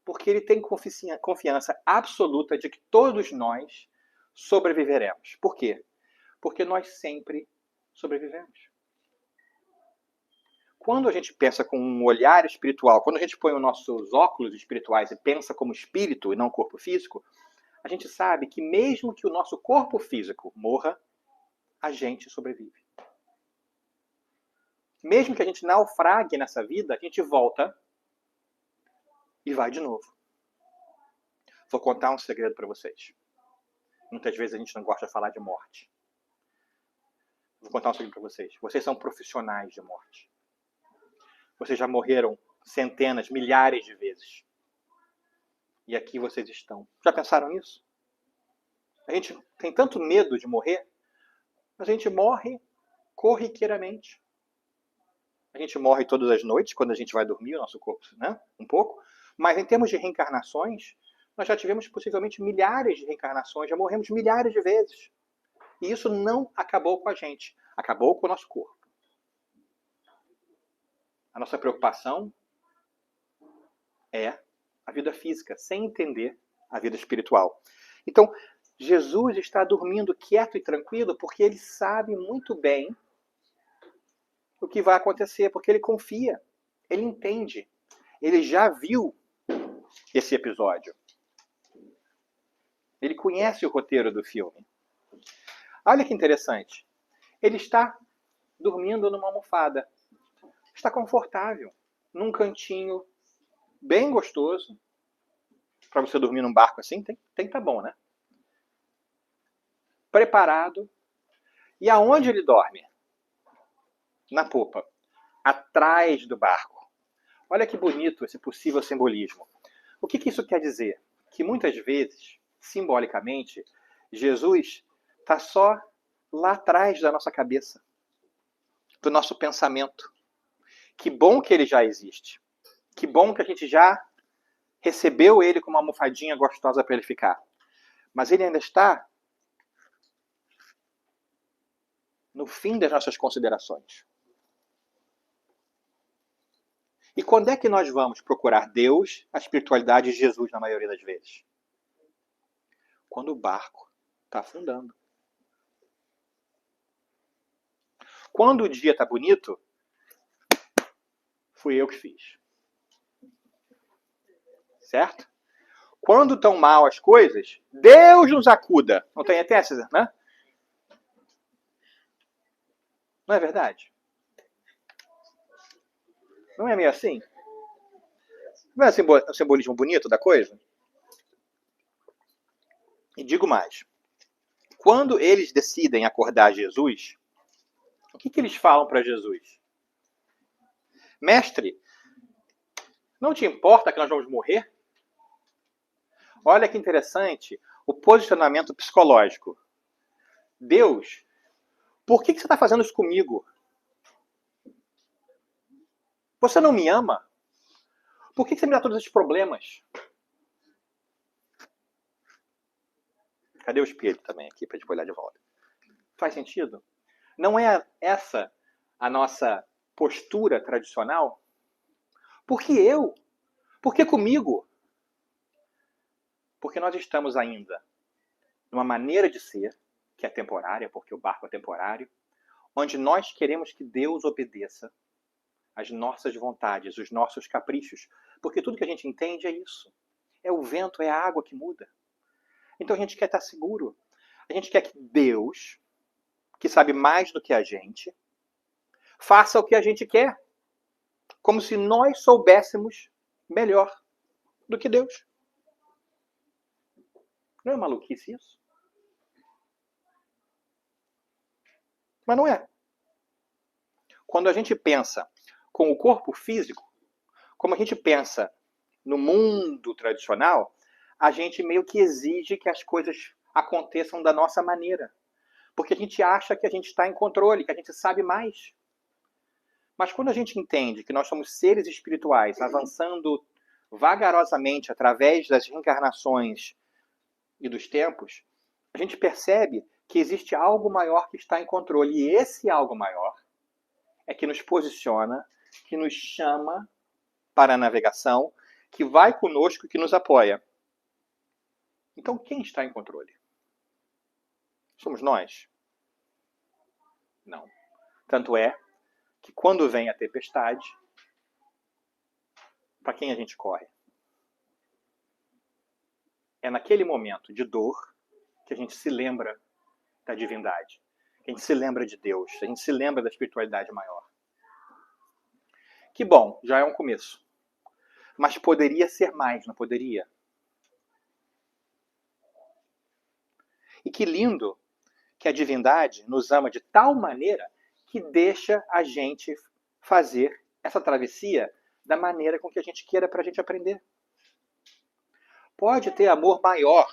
Porque ele tem confiança absoluta de que todos nós sobreviveremos. Por quê? Porque nós sempre sobrevivemos. Quando a gente pensa com um olhar espiritual, quando a gente põe os nossos óculos espirituais e pensa como espírito e não corpo físico, a gente sabe que mesmo que o nosso corpo físico morra, a gente sobrevive. Mesmo que a gente naufrague nessa vida, a gente volta e vai de novo. Vou contar um segredo para vocês. Muitas vezes a gente não gosta de falar de morte. Vou contar um segredo para vocês. Vocês são profissionais de morte. Vocês já morreram centenas, milhares de vezes. E aqui vocês estão. Já pensaram nisso? A gente tem tanto medo de morrer, mas a gente morre corriqueiramente. A gente morre todas as noites, quando a gente vai dormir, o nosso corpo, né? Um pouco. Mas em termos de reencarnações, nós já tivemos possivelmente milhares de reencarnações, já morremos milhares de vezes. E isso não acabou com a gente, acabou com o nosso corpo. A nossa preocupação é a vida física, sem entender a vida espiritual. Então, Jesus está dormindo quieto e tranquilo porque ele sabe muito bem o que vai acontecer, porque ele confia, ele entende, ele já viu esse episódio. Ele conhece o roteiro do filme. Olha que interessante. Ele está dormindo numa almofada. Está confortável, num cantinho bem gostoso. Para você dormir num barco assim, tem que estar bom, né? Preparado. E aonde ele dorme? Na popa, atrás do barco. Olha que bonito esse possível simbolismo. O que isso quer dizer? Que muitas vezes, simbolicamente, Jesus está só lá atrás da nossa cabeça, do nosso pensamento. Que bom que ele já existe. Que bom que a gente já recebeu ele como uma almofadinha gostosa para ele ficar. Mas ele ainda está no fim das nossas considerações. E quando é que nós vamos procurar Deus, a espiritualidade de Jesus, na maioria das vezes? Quando o barco está afundando. Quando o dia está bonito, fui eu que fiz. Certo? Quando estão mal as coisas, Deus nos acuda. Não tem até essa, né? Não é verdade? Não é meio assim? Não é o simbolismo bonito da coisa? E digo mais. Quando eles decidem acordar Jesus, o que eles falam para Jesus? Mestre, não te importa que nós vamos morrer? Olha que interessante o posicionamento psicológico. Deus, por que você está fazendo isso comigo? Você não me ama? Por que você me dá todos esses problemas? Cadê o espelho também aqui para a gente olhar de volta? Faz sentido? Não é essa a nossa postura tradicional? Por que eu? Por que comigo? Porque nós estamos ainda numa maneira de ser, que é temporária, porque o barco é temporário, onde nós queremos que Deus obedeça às nossas vontades, os nossos caprichos, porque tudo que a gente entende é isso. É o vento, é a água que muda. Então a gente quer estar seguro. A gente quer que Deus, que sabe mais do que a gente, faça o que a gente quer. Como se nós soubéssemos melhor do que Deus. Não é maluquice isso? Mas não é. Quando a gente pensa com o corpo físico, como a gente pensa no mundo tradicional, a gente meio que exige que as coisas aconteçam da nossa maneira. Porque a gente acha que a gente está em controle, que a gente sabe mais. Mas quando a gente entende que nós somos seres espirituais avançando vagarosamente através das reencarnações e dos tempos, a gente percebe que existe algo maior que está em controle. E esse algo maior é que nos posiciona, que nos chama para a navegação, que vai conosco, que nos apoia. Então, quem está em controle? Somos nós? Não. Tanto é que quando vem a tempestade, para quem a gente corre? É naquele momento de dor que a gente se lembra da divindade, que a gente se lembra de Deus, a gente se lembra da espiritualidade maior. Que bom, já é um começo. Mas poderia ser mais, não poderia? E que lindo que a divindade nos ama de tal maneira que deixa a gente fazer essa travessia da maneira com que a gente queira para a gente aprender. Pode ter amor maior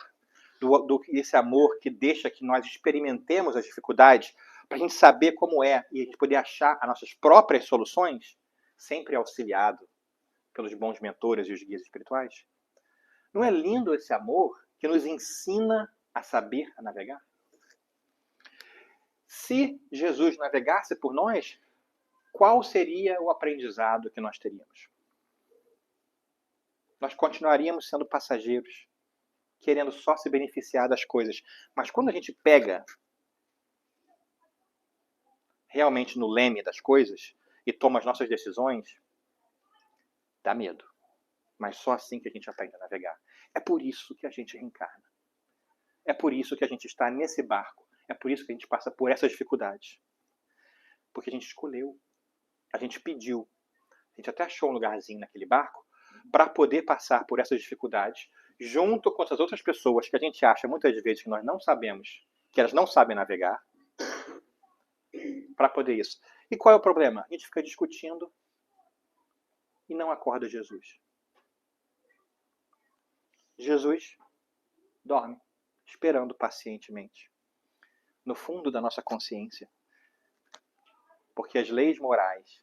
do que esse amor que deixa que nós experimentemos as dificuldades para a gente saber como é e a gente poder achar as nossas próprias soluções, sempre auxiliado pelos bons mentores e os guias espirituais. Não é lindo esse amor que nos ensina a saber a navegar? Se Jesus navegasse por nós, qual seria o aprendizado que nós teríamos? Nós continuaríamos sendo passageiros, querendo só se beneficiar das coisas. Mas quando a gente pega realmente no leme das coisas e toma as nossas decisões, dá medo. Mas só assim que a gente aprende a navegar. É por isso que a gente reencarna. É por isso que a gente está nesse barco. É por isso que a gente passa por essas dificuldades. Porque a gente escolheu. A gente pediu. A gente até achou um lugarzinho naquele barco para poder passar por essas dificuldades junto com essas outras pessoas que a gente acha muitas vezes que nós não sabemos, que elas não sabem navegar, para poder isso. E qual é o problema? A gente fica discutindo e não acorda Jesus. Jesus dorme, esperando pacientemente, no fundo da nossa consciência. Porque as leis morais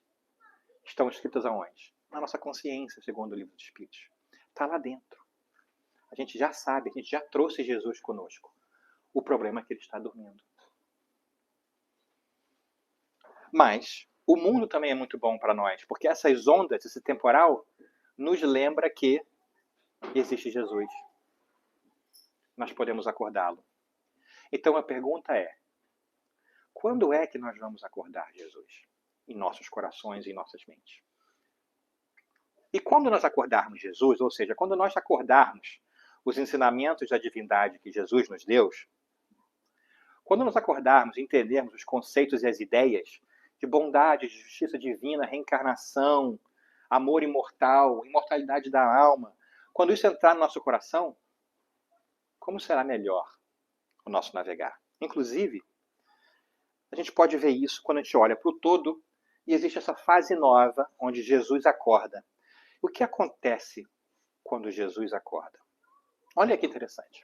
estão escritas aonde? Na nossa consciência, segundo o livro dos Espíritos. Está lá dentro. A gente já sabe, a gente já trouxe Jesus conosco. O problema é que ele está dormindo. Mas o mundo também é muito bom para nós, porque essas ondas, esse temporal, nos lembra que existe Jesus. Nós podemos acordá-lo. Então a pergunta é, quando é que nós vamos acordar Jesus? Em nossos corações e em nossas mentes. E quando nós acordarmos Jesus, ou seja, quando nós acordarmos os ensinamentos da divindade que Jesus nos deu, quando nós acordarmos e entendermos os conceitos e as ideias de bondade, de justiça divina, reencarnação, amor imortal, imortalidade da alma, quando isso entrar no nosso coração, como será melhor o nosso navegar? Inclusive, a gente pode ver isso quando a gente olha para o todo e existe essa fase nova onde Jesus acorda. O que acontece quando Jesus acorda? Olha que interessante.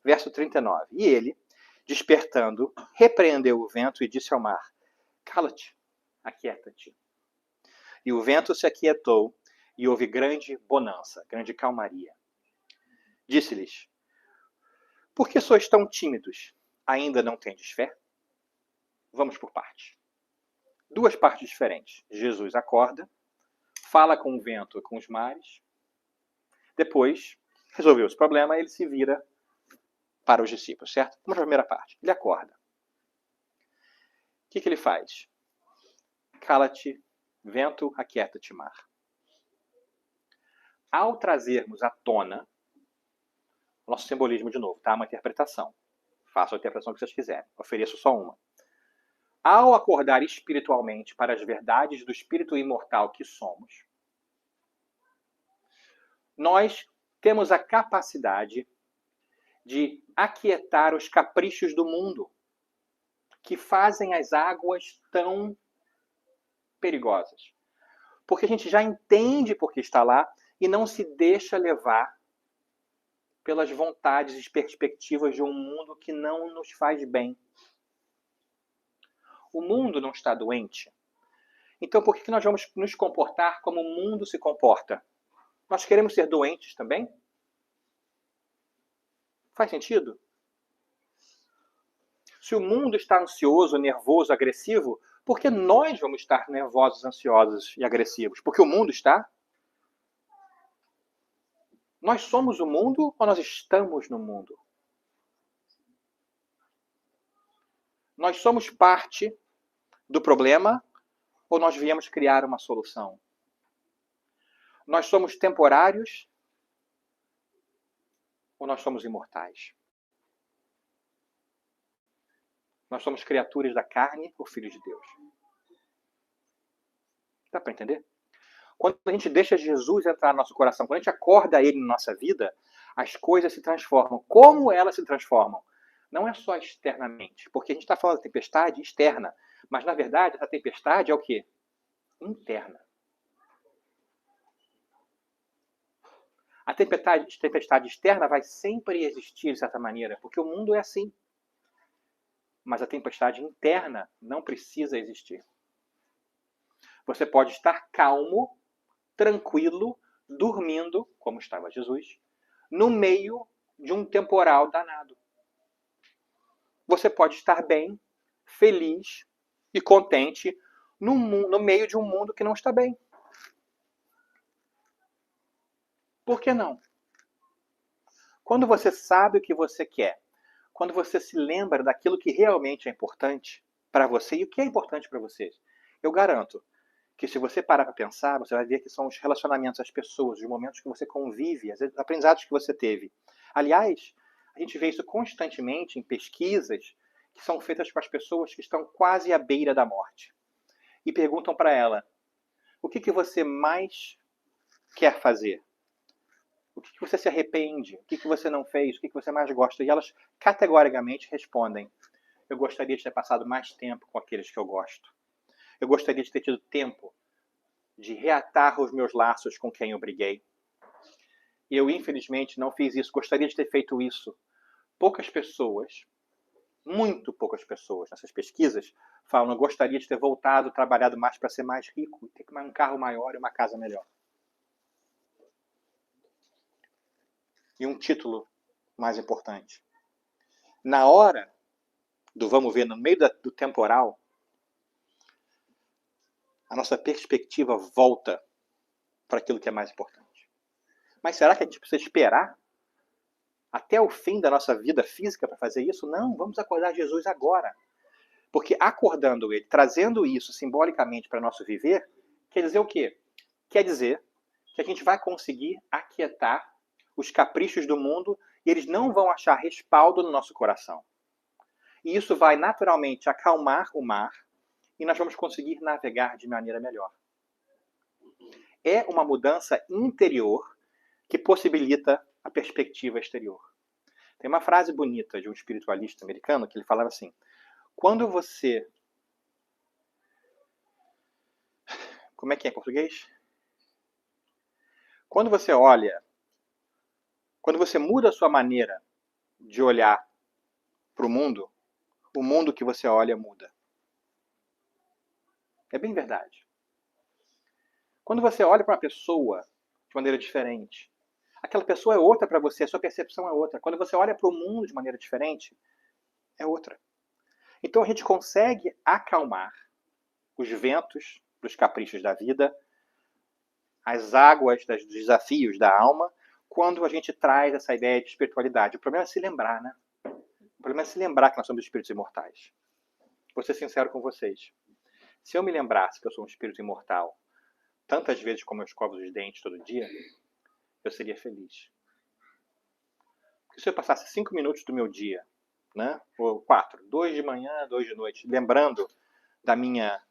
Verso 39. E ele, despertando, repreendeu o vento e disse ao mar: cala-te, aquieta-te. E o vento se aquietou e houve grande bonança, grande calmaria. Disse-lhes: por que sois tão tímidos? Ainda não tendes fé? Vamos por partes. Duas partes diferentes. Jesus acorda, fala com o vento e com os mares. Depois, resolveu esse problema, ele se vira para os discípulos, certo? Vamos para a primeira parte. Ele acorda. O que ele faz? Cala-te, vento, aquieta-te, mar. Ao trazermos à tona nosso simbolismo de novo, tá? Uma interpretação. Façam a interpretação que vocês quiserem. Ofereço só uma. Ao acordar espiritualmente para as verdades do espírito imortal que somos, nós temos a capacidade de aquietar os caprichos do mundo que fazem as águas tão perigosas. Porque a gente já entende por que está lá e não se deixa levar pelas vontades e perspectivas de um mundo que não nos faz bem. O mundo não está doente. Então por que nós vamos nos comportar como o mundo se comporta? Nós queremos ser doentes também? Faz sentido? Se o mundo está ansioso, nervoso, agressivo, por que nós vamos estar nervosos, ansiosos e agressivos? Porque o mundo está? Nós somos o mundo ou nós estamos no mundo? Nós somos parte do problema ou nós viemos criar uma solução? Nós somos temporários ou nós somos imortais? Nós somos criaturas da carne ou filhos de Deus? Dá para entender? Quando a gente deixa Jesus entrar no nosso coração, quando a gente acorda ele na nossa vida, as coisas se transformam. Como elas se transformam? Não é só externamente, porque a gente está falando de tempestade externa, mas na verdade essa tempestade é o quê? Interna. A tempestade externa vai sempre existir de certa maneira, porque o mundo é assim. Mas a tempestade interna não precisa existir. Você pode estar calmo, tranquilo, dormindo, como estava Jesus, no meio de um temporal danado. Você pode estar bem, feliz e contente no meio de um mundo que não está bem. Por que não? Quando você sabe o que você quer, quando você se lembra daquilo que realmente é importante para você, e o que é importante para vocês, eu garanto que se você parar para pensar, você vai ver que são os relacionamentos, as pessoas, os momentos que você convive, os aprendizados que você teve. Aliás, a gente vê isso constantemente em pesquisas que são feitas com as pessoas que estão quase à beira da morte. E perguntam para ela, o que você mais quer fazer? O que você se arrepende? O que você não fez? O que você mais gosta? E elas categoricamente respondem, eu gostaria de ter passado mais tempo com aqueles que eu gosto. Eu gostaria de ter tido tempo de reatar os meus laços com quem eu briguei. E eu, infelizmente, não fiz isso. Gostaria de ter feito isso. Poucas pessoas, muito poucas pessoas nessas pesquisas, falam, eu gostaria de ter voltado, trabalhado mais para ser mais rico, ter um carro maior e uma casa melhor. E um título mais importante. Na hora do vamos ver, no meio do temporal, a nossa perspectiva volta para aquilo que é mais importante. Mas será que a gente precisa esperar até o fim da nossa vida física para fazer isso? Não, vamos acordar Jesus agora. Porque acordando ele, trazendo isso simbolicamente para nosso viver, quer dizer o quê? Quer dizer que a gente vai conseguir aquietar os caprichos do mundo e eles não vão achar respaldo no nosso coração. E isso vai naturalmente acalmar o mar e nós vamos conseguir navegar de maneira melhor. É uma mudança interior que possibilita a perspectiva exterior. Tem uma frase bonita de um espiritualista americano que ele falava assim, quando você... Como é que é em português? Quando você olha, quando você muda a sua maneira de olhar para o mundo que você olha muda. É bem verdade. Quando você olha para uma pessoa de maneira diferente, aquela pessoa é outra para você, a sua percepção é outra. Quando você olha para o mundo de maneira diferente, é outra. Então a gente consegue acalmar os ventos dos caprichos da vida, as águas dos desafios da alma, quando a gente traz essa ideia de espiritualidade. O problema é se lembrar, né? O problema é se lembrar que nós somos espíritos imortais. Vou ser sincero com vocês. Se eu me lembrasse que eu sou um espírito imortal, tantas vezes como eu escovo os dentes todo dia, eu seria feliz. Porque se eu passasse 5 minutos do meu dia, né? Ou 4, 2 de manhã, 2 de noite, lembrando da minha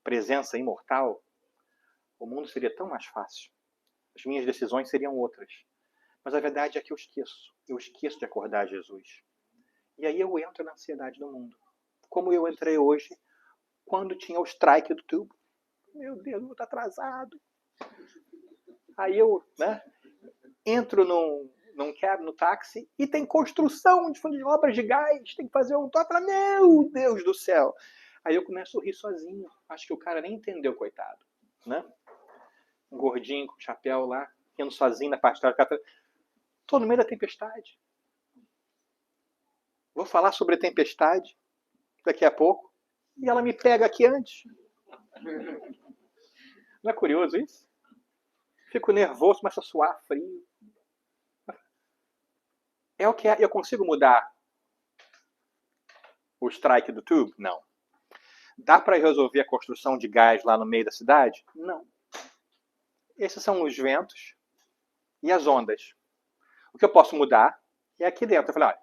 presença imortal, o mundo seria tão mais fácil. As minhas decisões seriam outras. Mas a verdade é que eu esqueço. Eu esqueço de acordar Jesus. E aí eu entro na ansiedade do mundo. Como eu entrei hoje, quando tinha o strike do tubo. Meu Deus, eu vou estar atrasado. Aí eu, né, entro num cab, no táxi, e tem construção de obras de gás, tem que fazer um toque. Meu Deus do céu. Aí eu começo a rir sozinho. Acho que o cara nem entendeu, coitado. Né? Um gordinho com chapéu lá, indo sozinho na parte da casa. Estou no meio da tempestade. Vou falar sobre a tempestade daqui a pouco. E ela me pega aqui antes. Não é curioso isso? Fico nervoso, começo a suar frio. É o que é. Eu consigo mudar o strike do tube? Não. Dá para resolver a construção de gás lá no meio da cidade? Não. Esses são os ventos e as ondas. O que eu posso mudar é aqui dentro. Eu falei, olha,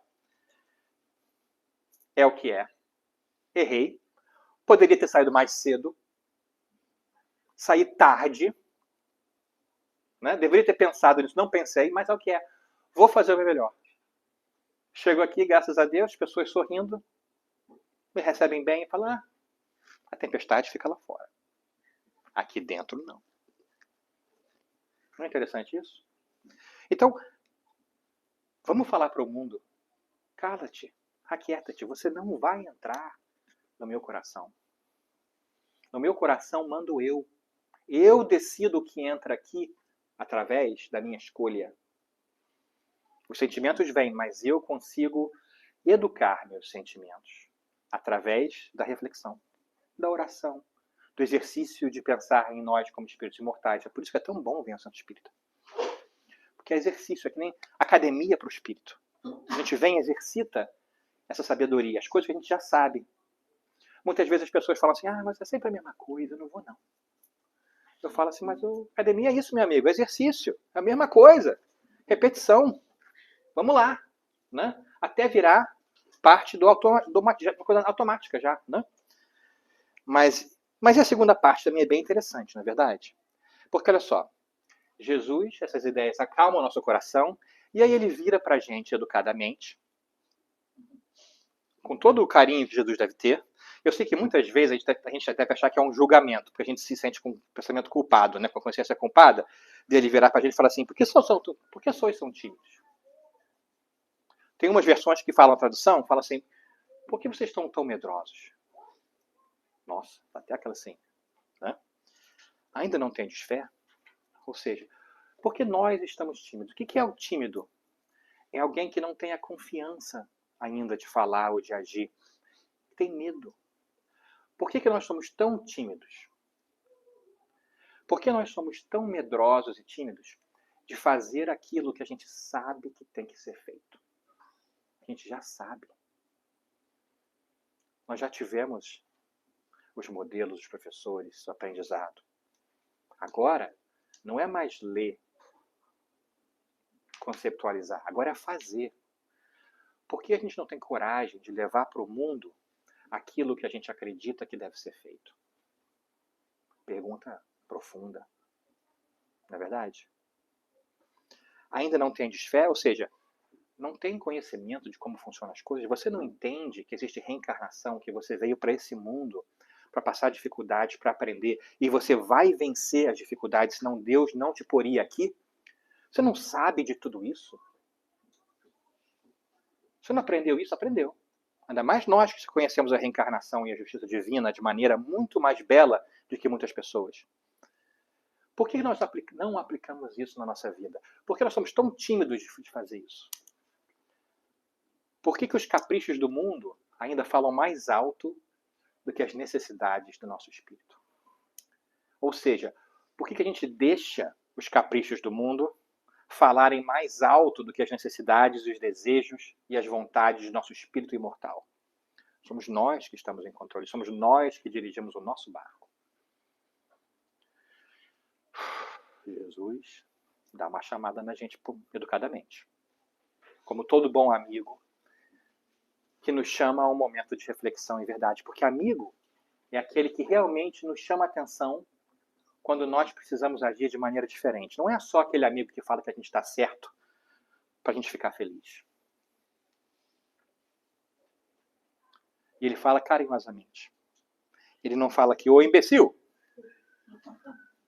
é o que é. Errei. Poderia ter saído mais cedo. Saí tarde. Né? Deveria ter pensado nisso. Não pensei, mas é o que é. Vou fazer o meu melhor. Chego aqui, graças a Deus, pessoas sorrindo, me recebem bem e falam, a tempestade fica lá fora. Aqui dentro, não. Não é interessante isso? Então, vamos falar para o mundo, cala-te, aquieta-te, você não vai entrar no meu coração. No meu coração mando eu. Eu decido o que entra aqui através da minha escolha. Os sentimentos vêm, mas eu consigo educar meus sentimentos. Através da reflexão, da oração, do exercício de pensar em nós como espíritos imortais. É por isso que é tão bom vir ao Centro Espírita. Porque é exercício, é que nem academia para o espírito. A gente vem e exercita essa sabedoria, as coisas que a gente já sabe. Muitas vezes as pessoas falam assim, mas é sempre a mesma coisa, eu não vou não. Eu falo assim, mas academia é isso, meu amigo, é exercício, é a mesma coisa, repetição. Vamos lá, né? Até virar parte uma coisa automática já, né? Mas a segunda parte também é bem interessante, não é verdade? Porque olha só, Jesus, essas ideias acalmam o nosso coração, e aí ele vira para a gente educadamente, com todo o carinho que Jesus deve ter. Eu sei que muitas vezes a gente deve achar que é um julgamento, porque a gente se sente com um pensamento culpado, né, com a consciência culpada, dele virar para a gente e falar assim, por que sois são tímidos? Tem umas versões que falam a tradução, fala assim, por que vocês estão tão medrosos? Nossa, até aquela assim, né? Ainda não tendes fé? Ou seja, por que nós estamos tímidos? O que é o tímido? É alguém que não tem a confiança ainda de falar ou de agir. Tem medo. Por que nós somos tão tímidos? Por que nós somos tão medrosos e tímidos de fazer aquilo que a gente sabe que tem que ser feito? A gente já sabe. Nós já tivemos os modelos, os professores, o aprendizado. Agora, não é mais ler, conceptualizar. Agora é fazer. Por que a gente não tem coragem de levar para o mundo aquilo que a gente acredita que deve ser feito? Pergunta profunda. Não é verdade? Ainda não tem desfé, ou seja, não tem conhecimento de como funcionam as coisas. Você não entende que existe reencarnação, que você veio para esse mundo para passar dificuldades, para aprender, e você vai vencer as dificuldades, senão Deus não te poria aqui? Você não sabe de tudo isso? Você não aprendeu isso? Aprendeu. Ainda mais nós que conhecemos a reencarnação e a justiça divina de maneira muito mais bela do que muitas pessoas. Por que nós não aplicamos isso na nossa vida? Por que nós somos tão tímidos de fazer isso? Por que os caprichos do mundo ainda falam mais alto do que as necessidades do nosso espírito? Ou seja, por que a gente deixa os caprichos do mundo falarem mais alto do que as necessidades, os desejos e as vontades do nosso espírito imortal? Somos nós que estamos em controle, somos nós que dirigimos o nosso barco. Jesus dá uma chamada na gente educadamente. Como todo bom amigo que nos chama a um momento de reflexão e verdade. Porque amigo é aquele que realmente nos chama a atenção quando nós precisamos agir de maneira diferente. Não é só aquele amigo que fala que a gente está certo para a gente ficar feliz. E ele fala carinhosamente. Ele não fala que, ô imbecil,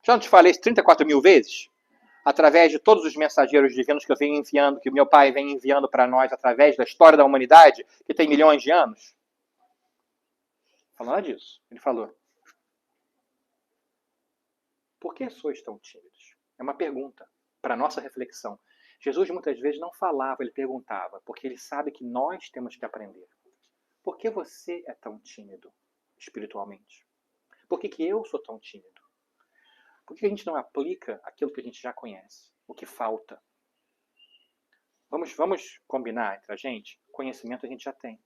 já não te falei isso 34 mil vezes? Através de todos os mensageiros divinos que eu venho enviando, que o meu pai vem enviando para nós através da história da humanidade, que tem milhões de anos. Não fala nada disso. Ele falou. Por que sois tão tímidos? É uma pergunta para a nossa reflexão. Jesus muitas vezes não falava, ele perguntava, porque ele sabe que nós temos que aprender. Por que você é tão tímido espiritualmente? Por que eu sou tão tímido? Por que a gente não aplica aquilo que a gente já conhece? O que falta? Vamos combinar entre a gente? Conhecimento a gente já tem.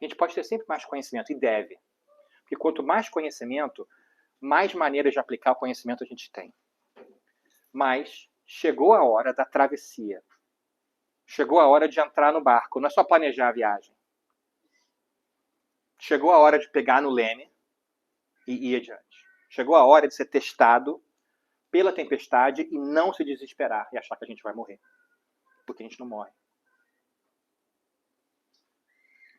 A gente pode ter sempre mais conhecimento, e deve. Porque quanto mais conhecimento, mais maneiras de aplicar o conhecimento a gente tem. Mas chegou a hora da travessia. Chegou a hora de entrar no barco. Não é só planejar a viagem. Chegou a hora de pegar no leme e ir adiante. Chegou a hora de ser testado pela tempestade e não se desesperar e achar que a gente vai morrer. Porque a gente não morre.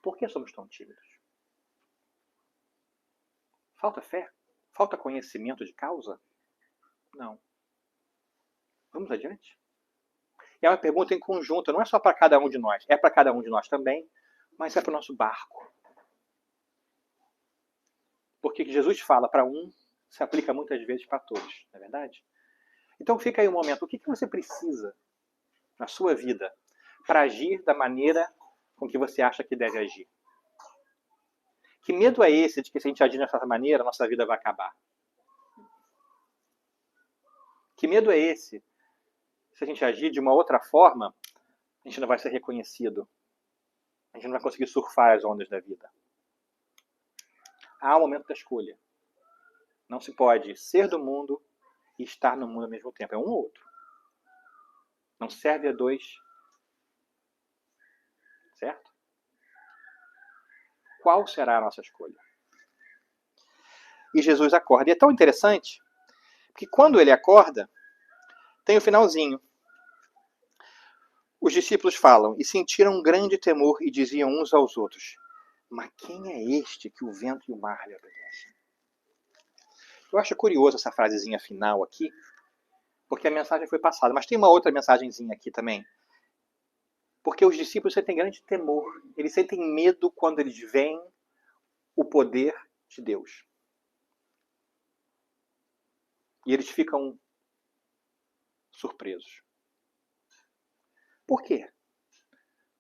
Por que somos tão tímidos? Falta fé? Falta conhecimento de causa? Não. Vamos adiante? É uma pergunta em conjunto, não é só para cada um de nós. É para cada um de nós também, mas é para o nosso barco. Porque Jesus fala para um, se aplica muitas vezes para todos, não é verdade? Então fica aí um momento, o que você precisa na sua vida para agir da maneira com que você acha que deve agir? Que medo é esse de que se a gente agir dessa maneira, a nossa vida vai acabar? Que medo é esse? Se a gente agir de uma outra forma, a gente não vai ser reconhecido. A gente não vai conseguir surfar as ondas da vida. Há o momento da escolha. Não se pode ser do mundo e estar no mundo ao mesmo tempo. É um ou outro. Não serve a dois. Certo? Qual será a nossa escolha? E Jesus acorda. E é tão interessante que quando ele acorda, tem o finalzinho. Os discípulos falam, e sentiram um grande temor e diziam uns aos outros, mas quem é este que o vento e o mar lhe obedecem? Eu acho curioso essa frasezinha final aqui, porque a mensagem foi passada. Mas tem uma outra mensagenzinha aqui também. Porque os discípulos sentem grande temor. Eles sentem medo quando eles veem o poder de Deus. E eles ficam surpresos. Por quê?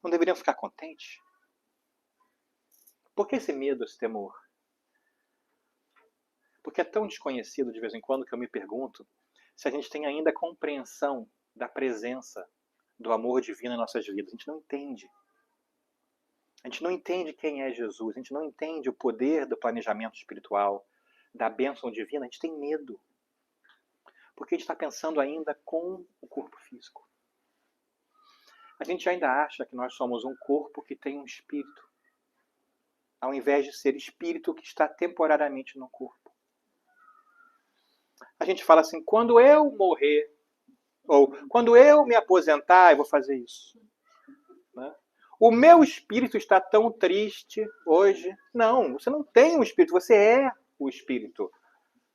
Não deveriam ficar contentes? Por que esse medo, esse temor? Porque é tão desconhecido de vez em quando que eu me pergunto se a gente tem ainda compreensão da presença do amor divino em nossas vidas. A gente não entende. A gente não entende quem é Jesus. A gente não entende o poder do planejamento espiritual, da bênção divina. A gente tem medo. Porque a gente está pensando ainda com o corpo físico. A gente ainda acha que nós somos um corpo que tem um espírito, ao invés de ser espírito que está temporariamente no corpo. A gente fala assim, quando eu morrer, ou quando eu me aposentar, eu vou fazer isso. Né? O meu espírito está tão triste hoje. Não, você não tem um espírito, você é o espírito.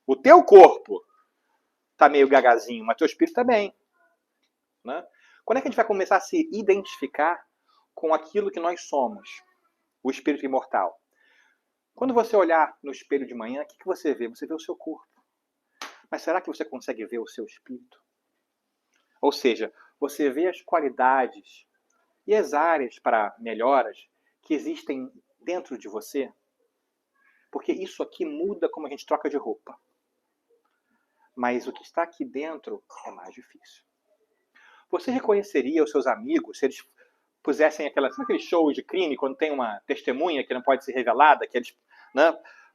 O teu corpo está meio gagazinho, mas teu espírito está bem. Né? Quando é que a gente vai começar a se identificar com aquilo que nós somos? O espírito imortal. Quando você olhar no espelho de manhã, o que você vê? Você vê o seu corpo. Mas será que você consegue ver o seu espírito? Ou seja, você vê as qualidades e as áreas para melhoras que existem dentro de você? Porque isso aqui muda como a gente troca de roupa. Mas o que está aqui dentro é mais difícil. Você reconheceria os seus amigos se eles pusessem aquele show de crime, quando tem uma testemunha que não pode ser revelada, que eles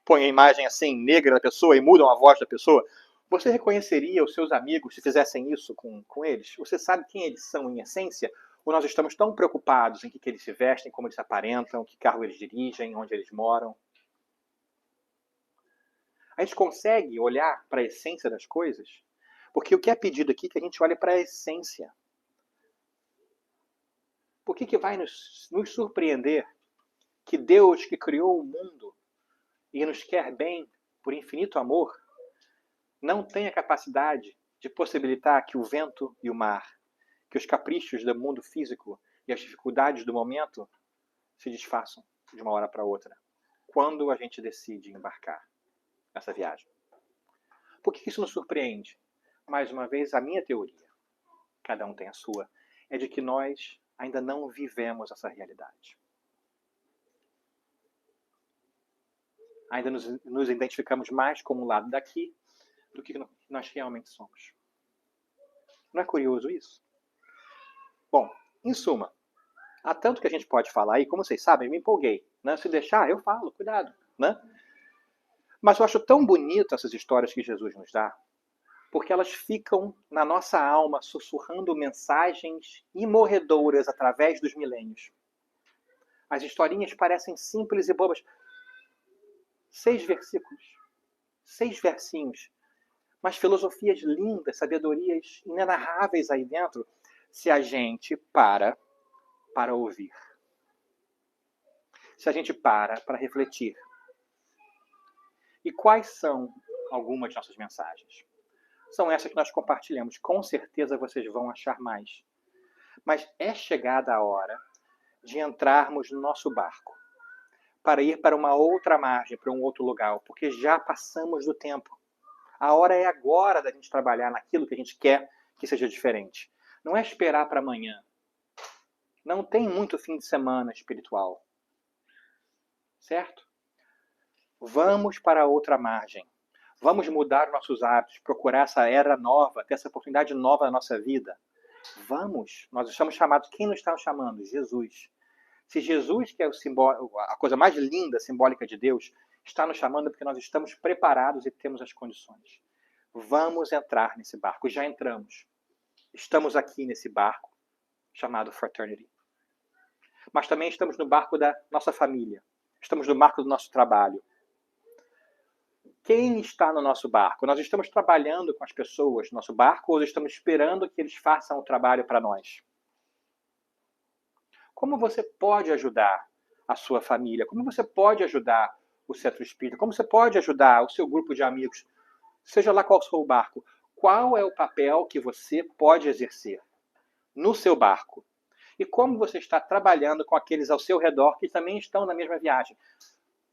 põem a imagem assim negra da pessoa e mudam a voz da pessoa? Você reconheceria os seus amigos se fizessem isso com eles? Você sabe quem eles são em essência? Ou nós estamos tão preocupados em que eles se vestem, como eles aparentam, que carro eles dirigem, onde eles moram? A gente consegue olhar para a essência das coisas? Porque o que é pedido aqui é que a gente olhe para a essência. Por que vai nos surpreender que Deus, que criou o mundo e nos quer bem por infinito amor, não tem a capacidade de possibilitar que o vento e o mar, que os caprichos do mundo físico e as dificuldades do momento se desfaçam de uma hora para outra, quando a gente decide embarcar nessa viagem? Por que isso nos surpreende? Mais uma vez, a minha teoria, cada um tem a sua, é de que nós ainda não vivemos essa realidade. Ainda nos identificamos mais como um lado daqui do que nós realmente somos. Não é curioso isso? Bom, em suma, há tanto que a gente pode falar, e como vocês sabem, me empolguei. Né? Se deixar, eu falo, cuidado. Né? Mas eu acho tão bonito essas histórias que Jesus nos dá, porque elas ficam na nossa alma sussurrando mensagens imorredoras através dos milênios. As historinhas parecem simples e bobas. 6 versículos, 6 versinhos, mas filosofias lindas, sabedorias inenarráveis aí dentro, se a gente para ouvir. Se a gente para refletir. E quais são algumas de nossas mensagens? São essas que nós compartilhamos. Com certeza vocês vão achar mais. Mas é chegada a hora de entrarmos no nosso barco para ir para uma outra margem, para um outro lugar, porque já passamos do tempo. A hora é agora da gente trabalhar naquilo que a gente quer que seja diferente. Não é esperar para amanhã. Não tem muito fim de semana espiritual. Certo? Vamos para outra margem. Vamos mudar nossos hábitos, procurar essa era nova, ter essa oportunidade nova na nossa vida. Vamos. Nós estamos chamados. Quem nos está chamando? Jesus. Se Jesus, que é a coisa mais linda, simbólica de Deus, está nos chamando porque nós estamos preparados e temos as condições. Vamos entrar nesse barco. Já entramos. Estamos aqui nesse barco chamado Fraternity. Mas também estamos no barco da nossa família. Estamos no barco do nosso trabalho. Quem está no nosso barco? Nós estamos trabalhando com as pessoas no nosso barco ou estamos esperando que eles façam o trabalho para nós? Como você pode ajudar a sua família? Como você pode ajudar o centro espírita? Como você pode ajudar o seu grupo de amigos? Seja lá qual for o barco. Qual é o papel que você pode exercer no seu barco? E como você está trabalhando com aqueles ao seu redor que também estão na mesma viagem?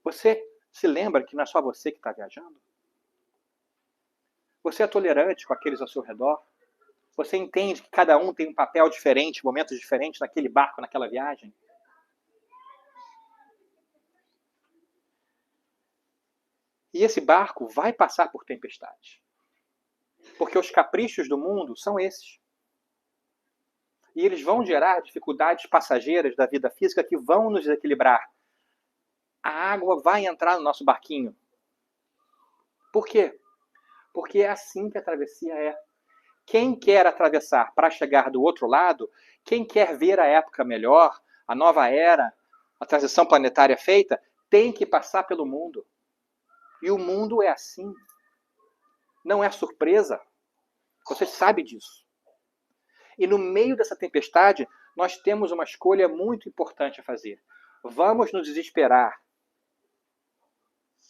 Você se lembra que não é só você que está viajando? Você é tolerante com aqueles ao seu redor? Você entende que cada um tem um papel diferente, momentos diferentes naquele barco, naquela viagem? E esse barco vai passar por tempestade. Porque os caprichos do mundo são esses. E eles vão gerar dificuldades passageiras da vida física que vão nos desequilibrar. A água vai entrar no nosso barquinho. Por quê? Porque é assim que a travessia é. Quem quer atravessar para chegar do outro lado, quem quer ver a época melhor, a nova era, a transição planetária feita, tem que passar pelo mundo. E o mundo é assim. Não é surpresa. Você sabe disso. E no meio dessa tempestade, nós temos uma escolha muito importante a fazer. Vamos nos desesperar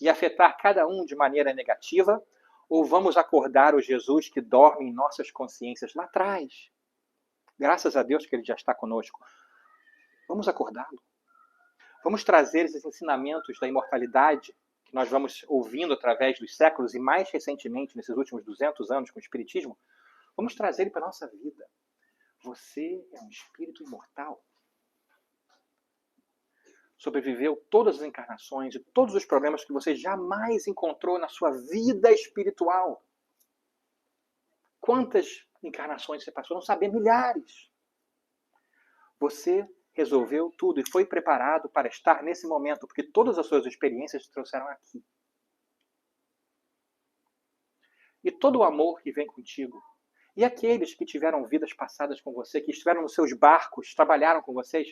e afetar cada um de maneira negativa, ou vamos acordar o Jesus que dorme em nossas consciências lá atrás? Graças a Deus que ele já está conosco. Vamos acordá-lo. Vamos trazer esses ensinamentos da imortalidade que nós vamos ouvindo através dos séculos e mais recentemente, nesses últimos 200 anos com o Espiritismo, vamos trazer ele para a nossa vida. Você é um espírito imortal. Sobreviveu todas as encarnações e todos os problemas que você jamais encontrou na sua vida espiritual. Quantas encarnações você passou? Não sabia, milhares. Você resolveu tudo e foi preparado para estar nesse momento, porque todas as suas experiências te trouxeram aqui. E todo o amor que vem contigo, e aqueles que tiveram vidas passadas com você, que estiveram nos seus barcos, trabalharam com vocês,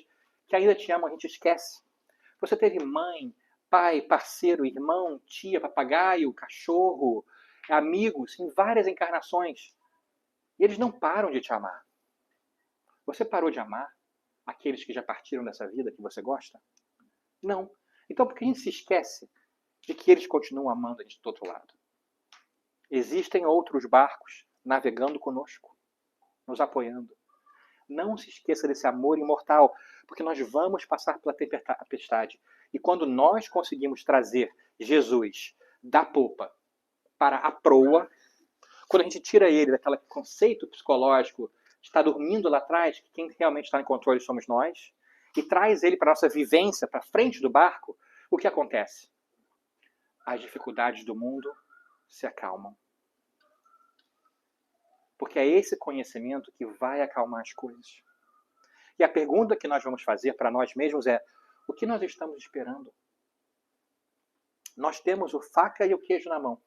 que ainda te amam, a gente esquece. Você teve mãe, pai, parceiro, irmão, tia, papagaio, cachorro, amigos, em várias encarnações. E eles não param de te amar. Você parou de amar aqueles que já partiram dessa vida que você gosta? Não. Então por que a gente se esquece de que eles continuam amando a gente do outro lado? Existem outros barcos navegando conosco, nos apoiando. Não se esqueça desse amor imortal, porque nós vamos passar pela tempestade. E quando nós conseguimos trazer Jesus da popa para a proa, quando a gente tira ele daquele conceito psicológico de estar dormindo lá atrás, que quem realmente está em controle somos nós, e traz ele para a nossa vivência, para frente do barco, o que acontece? As dificuldades do mundo se acalmam. Porque é esse conhecimento que vai acalmar as coisas. E a pergunta que nós vamos fazer para nós mesmos é: o que nós estamos esperando? Nós temos o faca e o queijo na mão.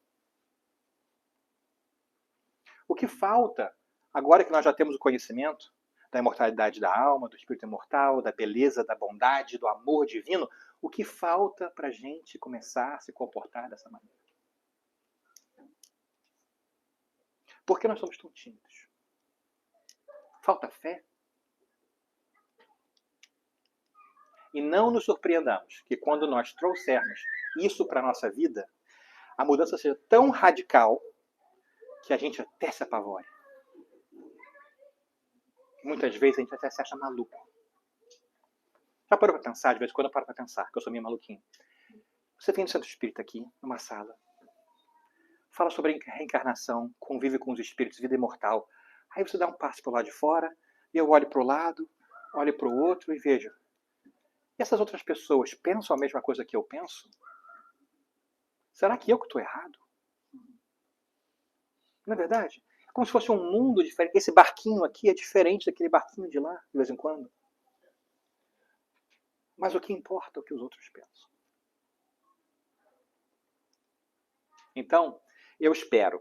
O que falta, agora que nós já temos o conhecimento da imortalidade da alma, do espírito imortal, da beleza, da bondade, do amor divino, o que falta para a gente começar a se comportar dessa maneira? Por que nós somos tão tímidos? Falta fé? E não nos surpreendamos que quando nós trouxermos isso para a nossa vida, a mudança seja tão radical que a gente até se apavore. Muitas vezes a gente até se acha maluco. Já parou para pensar? De vez em quando eu paro para pensar, que eu sou meio maluquinho. Você vem no centro espírita aqui, numa sala, fala sobre reencarnação, convive com os espíritos, vida imortal. Aí você dá um passo para o lado de fora, e eu olho para o lado, olho para o outro e vejo. E essas outras pessoas pensam a mesma coisa que eu penso? Será que eu que estou errado? Não é verdade? É como se fosse um mundo diferente. Esse barquinho aqui é diferente daquele barquinho de lá, de vez em quando. Mas o que importa é o que os outros pensam. Então, eu espero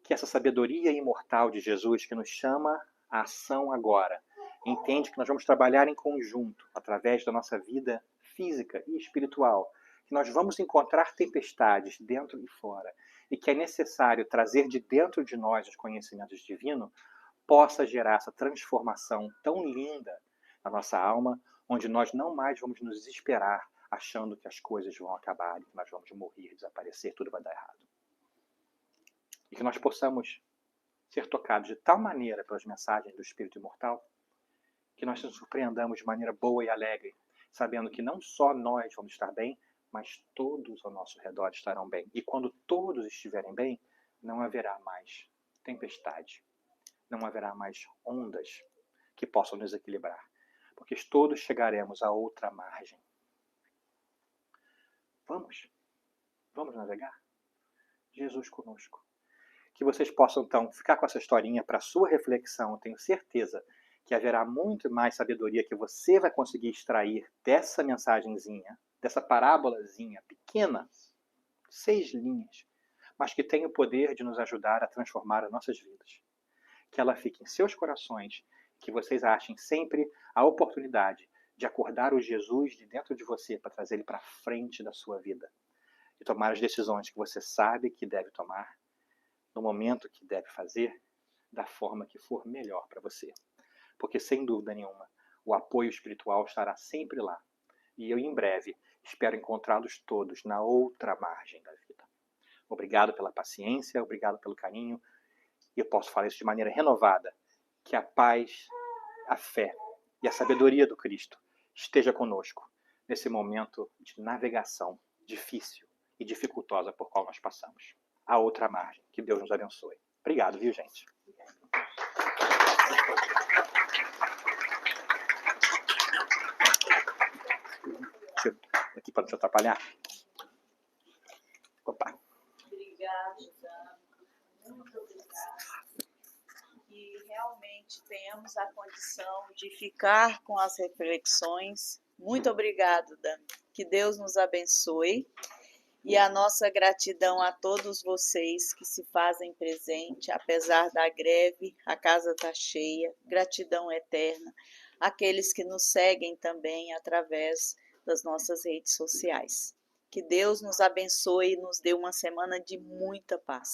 que essa sabedoria imortal de Jesus, que nos chama à ação agora, entende que nós vamos trabalhar em conjunto, através da nossa vida física e espiritual, que nós vamos encontrar tempestades dentro e fora, e que é necessário trazer de dentro de nós os conhecimentos divinos, possa gerar essa transformação tão linda na nossa alma, onde nós não mais vamos nos desesperar achando que as coisas vão acabar, que nós vamos morrer, desaparecer, tudo vai dar errado. E que nós possamos ser tocados de tal maneira pelas mensagens do Espírito Imortal, que nós nos surpreendamos de maneira boa e alegre, sabendo que não só nós vamos estar bem, mas todos ao nosso redor estarão bem. E quando todos estiverem bem, não haverá mais tempestade, não haverá mais ondas que possam nos equilibrar, porque todos chegaremos a outra margem. Vamos navegar? Jesus conosco. Que vocês possam, então, ficar com essa historinha para a sua reflexão. Eu tenho certeza que haverá muito mais sabedoria que você vai conseguir extrair dessa mensagenzinha, dessa parábolazinha pequena, 6 linhas, mas que tem o poder de nos ajudar a transformar as nossas vidas. Que ela fique em seus corações, que vocês achem sempre a oportunidade de acordar o Jesus de dentro de você para trazer ele para frente da sua vida. E tomar as decisões que você sabe que deve tomar, no momento que deve fazer, da forma que for melhor para você. Porque, sem dúvida nenhuma, o apoio espiritual estará sempre lá. E eu, em breve, espero encontrá-los todos na outra margem da vida. Obrigado pela paciência, obrigado pelo carinho. E eu posso falar isso de maneira renovada. Que a paz, a fé e a sabedoria do Cristo esteja conosco nesse momento de navegação difícil e dificultosa por qual nós passamos. A outra margem. Que Deus nos abençoe. Obrigado, viu, gente? Deixa eu aqui para não te atrapalhar. Opa. Obrigada, Dana. Muito obrigada. Que realmente tenhamos a condição de ficar com as reflexões. Muito obrigado, Dana. Que Deus nos abençoe. E a nossa gratidão a todos vocês que se fazem presente, apesar da greve, a casa está cheia, gratidão eterna. Aqueles que nos seguem também através das nossas redes sociais. Que Deus nos abençoe e nos dê uma semana de muita paz.